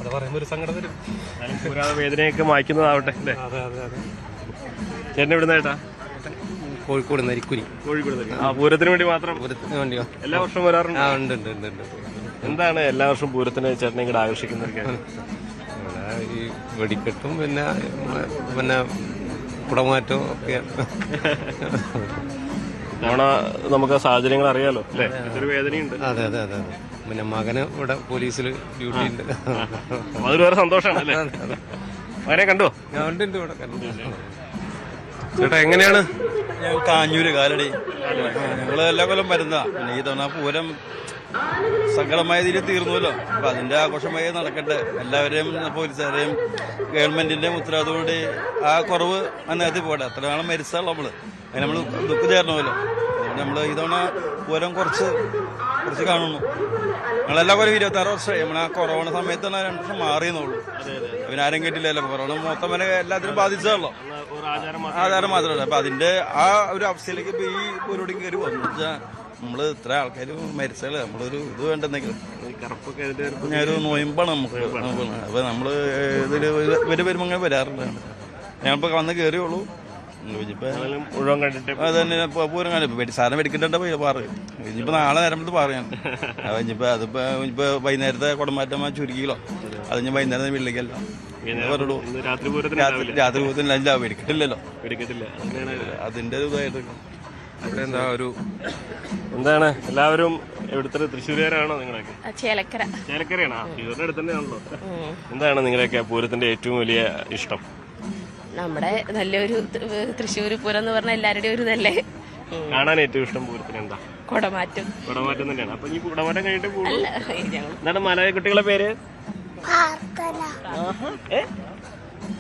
അത് പറയുമ്പോ ഒരു സങ്കടം വരും. വേദനയൊക്കെ മായ്ക്കുന്നതാവട്ടെ. അതെ അതെ അതെ. ചേട്ടൻ എവിടുന്ന ചേട്ടാ? കോഴിക്കോട് നരിക്കുനി. കോഴിക്കോട്. പൂരത്തിന് വേണ്ടി മാത്രം? പൂരത്തിന് വേണ്ടിയോ? എല്ലാ വർഷവും വരാറുണ്ട്? ഉണ്ട്. എന്താണ് എല്ലാ വർഷവും പൂരത്തിന് ചേട്ടനെ ഇങ്ങോട്ട് ആകർഷിക്കുന്ന ഒരു കാര്യം? ഈ വെടിക്കെട്ടും പിന്നെ കുടമാറ്റവും ഒക്കെ. തവണ നമുക്ക് സാഹചര്യങ്ങൾ അറിയാലോ അല്ലേ? ഒരു വേദനയുണ്ട്. അതെ അതെ അതെ അതെ. പിന്നെ മകന് ഇവിടെ പോലീസിൽ ഡ്യൂട്ടി ഉണ്ട്. അതൊരു വേറെ സന്തോഷമാണ് അല്ലേ? മകനെ കണ്ടോ? ഞാൻ ഉണ്ട് ഇവിടെ കണ്ടു. ചേട്ടാ എങ്ങനെയാണ്? ഞങ്ങൾ കാഞ്ഞൂര് കാലടി. ഞങ്ങള് എല്ലാ കൊല്ലം വരുന്നതാ. പിന്നെ ഈ തവണ പൂരം സങ്കടമായ രീതിയിൽ തീർന്നുവല്ലോ. അപ്പൊ അതിന്റെ ആഘോഷമായി നടക്കട്ടെ. എല്ലാവരെയും പോലീസുകാരെയും ഗവൺമെന്റിന്റെയും ഉത്തരവാദിത്തോടെ ആ കുറവ് അതിനകത്ത് പോട്ടെ. അത്ര നാളെ മരിച്ചാൽ നമ്മള് അതിന് നമ്മൾ ദുഃഖം ചേരണമല്ലോ. നമ്മൾ ഈ തവണ പൂരം കുറച്ച് കാണുന്നു. ഞങ്ങളെല്ലാ കൊല്ലം 26 വർഷമായി. നമ്മൾ ആ കൊറോണ സമയത്താണ് 2 വർഷം മാറിയെന്നുള്ളൂ. പിന്നെ ആരും കേട്ടില്ലല്ലോ. കൊറോണ മൊത്തം വരെ എല്ലാത്തിനും ബാധിച്ചതല്ലോ. ആചാരം മാത്രമല്ല. അപ്പൊ അതിന്റെ ആ ഒരു അവസ്ഥയിലേക്ക് ഇപ്പൊ ഈ പൂരോടും കയറി വന്നു വെച്ചാൽ നമ്മള് ഇത്ര ആൾക്കാർ മരിച്ചാല് നമ്മളൊരു ഇത് വേണ്ടെന്നെങ്കിലും ഒരു നോയമ്പാണ് നമുക്ക്. അപ്പൊ നമ്മള് ഇതില് ഇവര് വരുമ്പോ അങ്ങനെ വരാറുണ്ട്. ഞങ്ങളിപ്പോ വന്ന് കയറിയുള്ളൂ. അത് തന്നെ പൂരം കാണും. സാധനം മേടിക്കണ്ട പാറ്. ഇനിയിപ്പോ നാളെ നേരമ്പത്ത് പറയാം. അപ്പൊ ഇനിയിപ്പോ വൈകുന്നേരത്തെ കുടമാറ്റം ചുരുക്കിയില്ലോ. അത് ഞാൻ വൈകുന്നേരം വീട്ടിലേക്കല്ലോ. രാത്രി പൂരത്തിന് മേടിക്കട്ടില്ലല്ലോ. അതിന്റെ ഒരു ഇതായിട്ട് എന്താണ് എല്ലാവരും എവിടുത്തെ തൃശ്ശൂരുകാരാണോ നിങ്ങളൊക്കെ? ചേലക്കരയാണ്. ഇവരുടെ അടുത്ത് തന്നെയാണല്ലോ. എന്താണ് നിങ്ങളൊക്കെ പൂരത്തിന്റെ ഏറ്റവും വലിയ ഇഷ്ടം? നമ്മുടെ നല്ലൊരു തൃശ്ശൂർ പൂരം എന്ന് പറഞ്ഞാൽ എല്ലാവരുടെയും ഒരു ഇതല്ലേ. കാണാൻ ഏറ്റവും ഇഷ്ടം പൂരത്തിന് എന്താ? കുടമാറ്റം തന്നെയാണ്. അപ്പൊ ഈ കുടമാറ്റം കഴിഞ്ഞിട്ട് എന്താണ് മലയാള കുട്ടികളുടെ പേര്?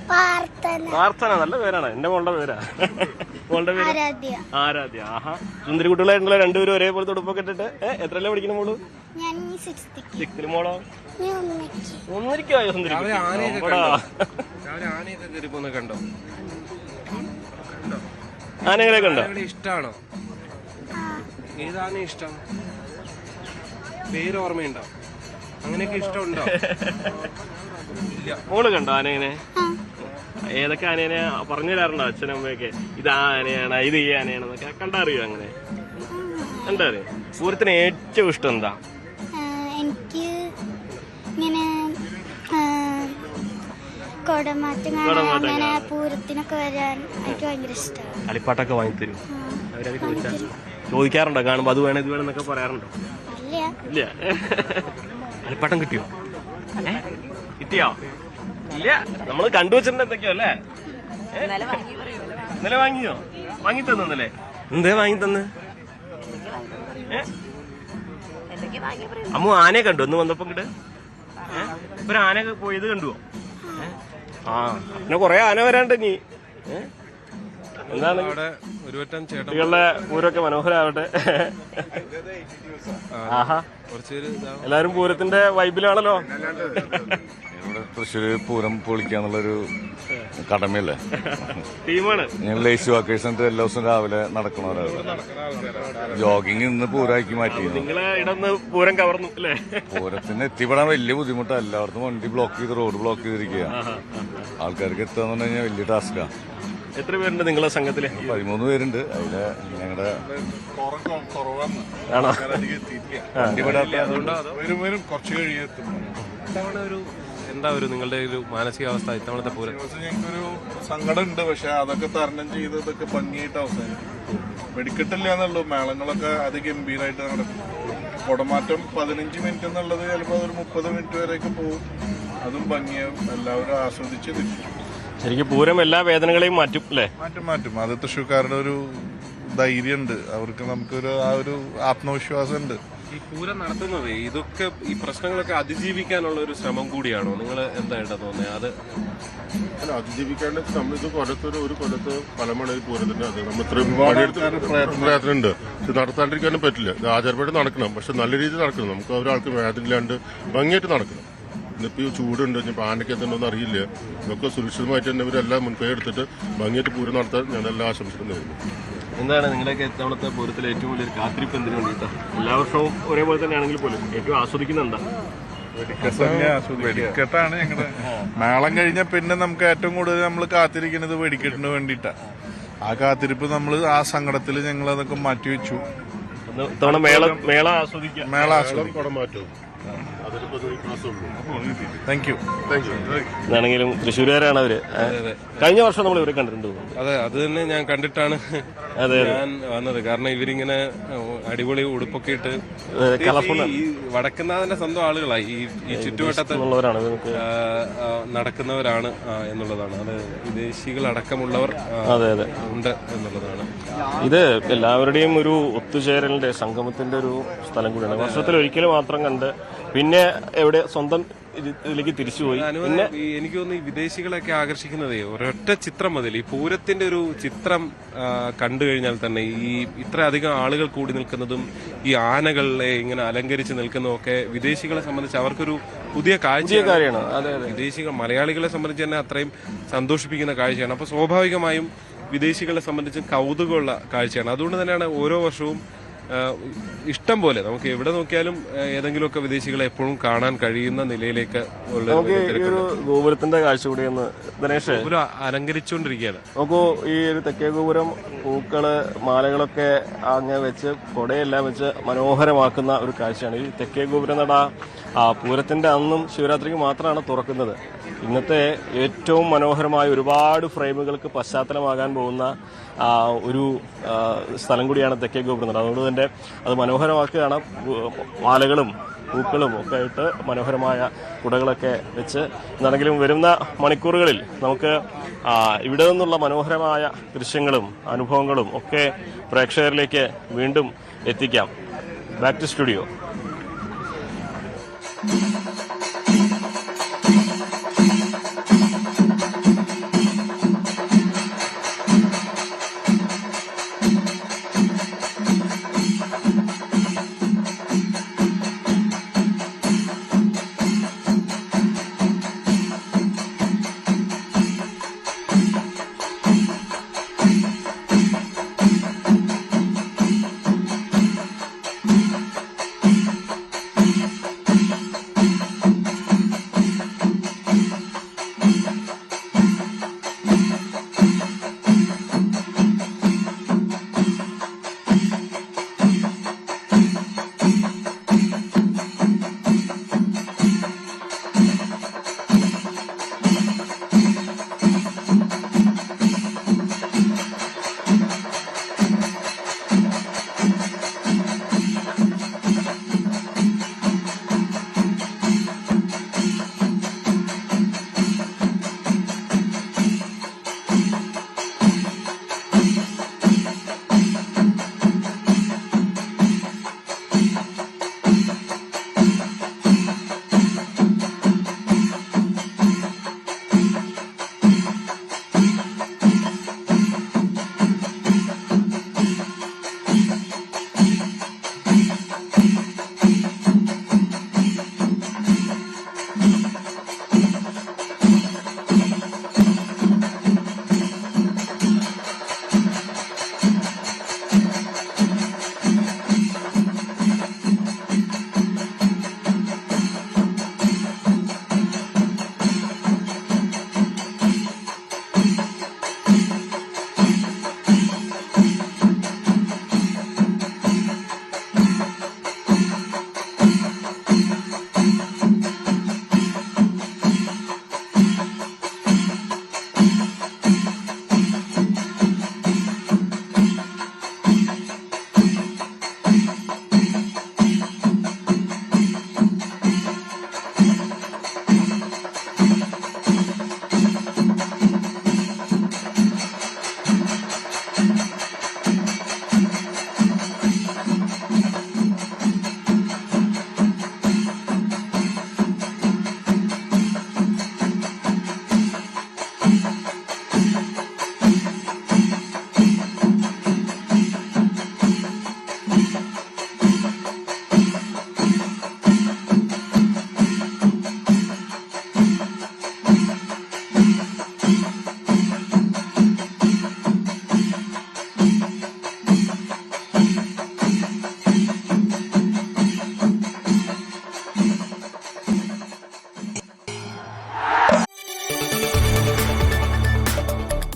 പ്രാർത്ഥന. നല്ല പേരാണ്. എന്റെ മോളുടെ പേരാ. മോളുടെ പേര് ആരാധ്യ. ആഹാ, സുന്ദരി കുട്ടികളായിട്ടുള്ള രണ്ടുപേരും ഒരേപോലത്തെ ഉടുപ്പൊക്കെ ഇട്ടിട്ട്. എത്രയല്ലേ പഠിക്കുന്ന മോള്? 6th. മോളോ? 1ായോ? സുന്ദരി കണ്ടോ? ആനകളൊക്കെ ഉണ്ടോ? ഇഷ്ടാണോ? ഏതാണ് ഇഷ്ടം? പേര് ഓർമ്മയുണ്ടോ? അങ്ങനെയൊക്കെ ഇഷ്ടമുണ്ടോ? മോള് കണ്ടോ ആനേനെ? ഏതൊക്കെ ആനേനെ പറഞ്ഞു തരാറുണ്ടോ അച്ഛനും അമ്മയൊക്കെ? ഇത് ആ ആനയാണ്, ഇത് ഈ ആനയാണെന്നൊക്കെ കണ്ടറിയോ? അങ്ങനെ കണ്ടറിയോ? പൂരത്തിന് ഏറ്റവും ഇഷ്ടം എന്താ? എനിക്ക് ഇങ്ങനെ പൂരത്തിനൊക്കെ വരാൻ എനിക്ക് ഭയങ്കര ഇഷ്ടമാണ്. കളിപ്പാട്ടൊക്കെ വാങ്ങിത്തരും അവരൊക്കെ? ചോദിക്കാറുണ്ടോ കാണുമ്പോ അത് വേണം ഇത് വേണമെന്നൊക്കെ പറയാറുണ്ടോ? ഇല്ല. കളിപ്പാട്ടം കിട്ടിയോ? ഇല്ല. നമ്മള് കണ്ടുവച്ചിട്ടുണ്ട് എന്തൊക്കെയോ അല്ലേ? ഇന്നലെ വാങ്ങിയോ? വാങ്ങി തന്നല്ലേ? എന്തേ വാങ്ങി തന്ന്? അമ്മ ആനയെ കണ്ടു ഒന്ന് വന്നപ്പോ ഇങ്ങോട്ട്? ഒരു ആനയൊക്കെ പോയത് കണ്ടുവോ? ആ, പിന്നെ കൊറേ ആന വരാണ്ട് നീ. എന്താണ് കുട്ടികളുടെ പൂരമൊക്കെ മനോഹരമാവട്ടെ. ആഹാ, എല്ലാരും പൂരത്തിന്റെ വൈബിലാണല്ലോ. തൃശ്ശൂർ പൂരം പൊളിക്കാന്നുള്ളൊരു കടമയല്ലേ. ടീമാണ്. ഞങ്ങൾ ലേസി വാക്കേഴ്സ് എന്നിട്ട് എല്ലാ ദിവസവും രാവിലെ നടക്കണവരാണ്. ജോഗിങ് ഇന്ന് പൂരമാക്കി മാറ്റി. പൂരം കവർന്നു അല്ലേ? പൂരത്തിന് എത്തിപ്പെടാൻ വലിയ ബുദ്ധിമുട്ടാണ്. എല്ലായിടത്തും വണ്ടി ബ്ലോക്ക് ചെയ്ത് റോഡ് ബ്ലോക്ക് ചെയ്തിരിക്കുക. ആൾക്കാർക്ക് എത്തുക എന്ന് കഴിഞ്ഞാൽ വലിയ ടാസ്കാണ്. എത്ര പേരുണ്ട് നിങ്ങളെ സംഘത്തില്? 13 പേരുണ്ട്. അതില് ഞങ്ങളുടെ എന്താ ഒരു നിങ്ങളുടെ ഒരു മാനസികാവസ്ഥ ഇത്തവണത്തെ പൂരം? ഞങ്ങൾക്കൊരു സങ്കടം ഉണ്ട്, പക്ഷെ അതൊക്കെ തരണം ചെയ്ത് ഇതൊക്കെ ഭംഗിയായിട്ട് അവസാനിക്കും. വെടിക്കെട്ടില്ല എന്നുള്ളൂ. മേളങ്ങളൊക്കെ അതിഗംഭീരമായിട്ട് നടക്കും. കുടമാറ്റം 15 മിനിറ്റ് എന്നുള്ളത് ചിലപ്പോൾ ഒരു 30 മിനിറ്റ് വരെയൊക്കെ പോകും. അതും ഭംഗിയാവും. എല്ലാവരും ആസ്വദിച്ച് തിരിച്ചു. ശരിക്കും പൂരം എല്ലാ വേദനകളെയും മാറ്റും അല്ലേ? മാറ്റും. അത് തൃശ്ശൂർക്കാരുടെ ഒരു ധൈര്യമുണ്ട്. അവർക്ക് നമുക്കൊരു ആ ഒരു ആത്മവിശ്വാസം ഉണ്ട്. ഈ പൂരം നടത്തുന്നത് ഇതൊക്കെ ഈ പ്രശ്നങ്ങളൊക്കെ അതിജീവിക്കാനുള്ള ഒരു ശ്രമം കൂടിയാണോ? നിങ്ങൾ എന്തായിട്ടാ തോന്നുന്നത്? അത് അതിജീവിക്കാണ്ട് നമ്മളിത് ഒരു കൊല്ലത്ത് പലമണി പൂരത്തിന്റെ അത് നമ്മൾ ഇത്രയും പ്രയത്നമുണ്ട്. ഇത് നടത്താണ്ടിരിക്കാനും പറ്റില്ല. ഇത് ആചാരമായിട്ട് നടക്കണം, പക്ഷെ നല്ല രീതിയിൽ നടക്കണം. നമുക്ക് ഒരാൾക്ക് വേദന ഇല്ലാണ്ട് ഭംഗിയായിട്ട് നടക്കണം. ഇന്നിപ്പോൾ ചൂടുണ്ട്, ഇനിയിപ്പോൾ ആനയ്ക്ക് എത്തണമെന്ന് അറിയില്ല. ഇതൊക്കെ സുരക്ഷിതമായിട്ട് തന്നെ ഇവരെല്ലാം മുൻകൈ എടുത്തിട്ട് ഭംഗിയായിട്ട് പൂരം നടത്താൻ ഞാൻ എല്ലാ ആശംസിക്കുന്നു. എന്താണ് നിങ്ങളൊക്കെ ഇത്തവണത്തെ പൂരത്തിൽ ഏറ്റവും വലിയൊരു കാത്തിരിപ്പ് എന്തിനു വേണ്ടിയിട്ടാണ്? എല്ലാ വർഷവും ഒരേപോലെ തന്നെയാണെങ്കിൽ പോലും ഏറ്റവും ആസ്വദിക്കുന്നത് എന്താ? വെടിക്കെട്ടാണ് ഞങ്ങളുടെ മേളം കഴിഞ്ഞാൽ പിന്നെ നമുക്ക് ഏറ്റവും കൂടുതൽ നമ്മൾ കാത്തിരിക്കുന്നത് വെടിക്കെട്ടിന് വേണ്ടിയിട്ടാണ്. ആ കാത്തിരിപ്പ് നമ്മൾ ആ സങ്കടത്തിൽ ഞങ്ങൾ അതൊക്കെ മാറ്റിവെച്ചു. മേള ആസ്വദിക്കും. ഇതാണെങ്കിലും തൃശ്ശൂരുകാരാണ് അവര്. കഴിഞ്ഞ വർഷം നമ്മൾ ഇവരെ കണ്ടിട്ടുണ്ട്. അതെ, അത് തന്നെ ഞാൻ കണ്ടിട്ടാണ് ഞാൻ വന്നത്. കാരണം ഇവരിങ്ങനെ അടിപൊളി ഉടുപ്പൊക്കെ ഇട്ട് ഈ വടക്കുന്നാഥന്റെ സ്വന്തം ആളുകളായി ഈ ചുറ്റുവട്ടത്ത് നടക്കുന്നവരാണ് എന്നുള്ളതാണ്. അത് വിദേശികളടക്കമുള്ളവർ ഉണ്ട് എന്നുള്ളതാണ്. ഇത് എല്ലാവരുടെയും ഒരു ഒത്തുചേരലിന്റെ സംഗമത്തിന്റെ ഒരു സ്ഥലം കൂടിയാണ്. വർഷത്തിൽ ഒരിക്കലും മാത്രം കണ്ട് പിന്നെ എവിടെ സ്വന്തം ഇതിലേക്ക് തിരിച്ചുപോയി. പിന്നെ എനിക്ക് തോന്നുന്നു ഈ വിദേശികളെയൊക്കെ ആകർഷിക്കുന്നതേ ഒരൊറ്റ ചിത്രം മതി. ഈ പൂരത്തിന്റെ ഒരു ചിത്രം കണ്ടു കഴിഞ്ഞാൽ തന്നെ ഈ ഇത്രയധികം ആളുകൾ കൂടി നിൽക്കുന്നതും ഈ ആനകളെ ഇങ്ങനെ അലങ്കരിച്ച് നിൽക്കുന്നതും ഒക്കെ വിദേശികളെ സംബന്ധിച്ച് അവർക്കൊരു പുതിയ കാഴ്ചയാണ്. വിദേശികൾ മലയാളികളെ സംബന്ധിച്ച് തന്നെ അത്രയും സന്തോഷിപ്പിക്കുന്ന കാഴ്ചയാണ്. അപ്പൊ സ്വാഭാവികമായും വിദേശികളെ സംബന്ധിച്ച് കൗതുകമുള്ള കാഴ്ചയാണ്. അതുകൊണ്ട് തന്നെയാണ് ഓരോ വർഷവും ഇഷ്ടം പോലെ നമുക്ക് എവിടെ നോക്കിയാലും ഏതെങ്കിലുമൊക്കെ വിദേശികളെ എപ്പോഴും കാണാൻ കഴിയുന്ന നിലയിലേക്ക് ഗോപുരത്തിന്റെ കാഴ്ച കൂടിയെന്ന് ദിനേഷ് അലങ്കരിച്ചുകൊണ്ടിരിക്കുകയാണ്. നോക്കൂ, ഈ ഒരു തെക്കേ ഗോപുരം പൂക്കള് മാലകളൊക്കെ അങ്ങ് വെച്ച് കൊടയെല്ലാം വെച്ച് മനോഹരമാക്കുന്ന ഒരു കാഴ്ചയാണ്. ഈ തെക്കേ ഗോപുരം നട പൂരത്തിന്റെ അന്നും ശിവരാത്രിക്ക് മാത്രമാണ് തുറക്കുന്നത്. ഇന്നത്തെ ഏറ്റവും മനോഹരമായ ഒരുപാട് ഫ്രെയിമുകൾക്ക് പശ്ചാത്തലമാകാൻ പോകുന്ന ഒരു സ്ഥലം കൂടിയാണ് തെക്കേ ഗോപുരം നട. അതുകൊണ്ട് തന്നെ അത് മനോഹരമാക്കുകയാണ്. മാലകളും പൂക്കളും ഒക്കെ ആയിട്ട് മനോഹരമായ കുടകളൊക്കെ വെച്ച് എന്താണെങ്കിലും വരുന്ന മണിക്കൂറുകളിൽ നമുക്ക് ഇവിടെ നിന്നുള്ള മനോഹരമായ ദൃശ്യങ്ങളും അനുഭവങ്ങളും ഒക്കെ പ്രേക്ഷകരിലേക്ക് വീണ്ടും എത്തിക്കാം. Back to studio.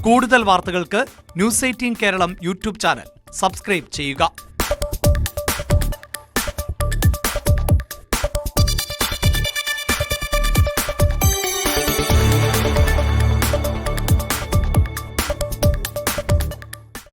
കൂടുതൽ വാർത്തകൾക്ക് news 18 Keralam YouTube channel subscribe ചെയ്യുക.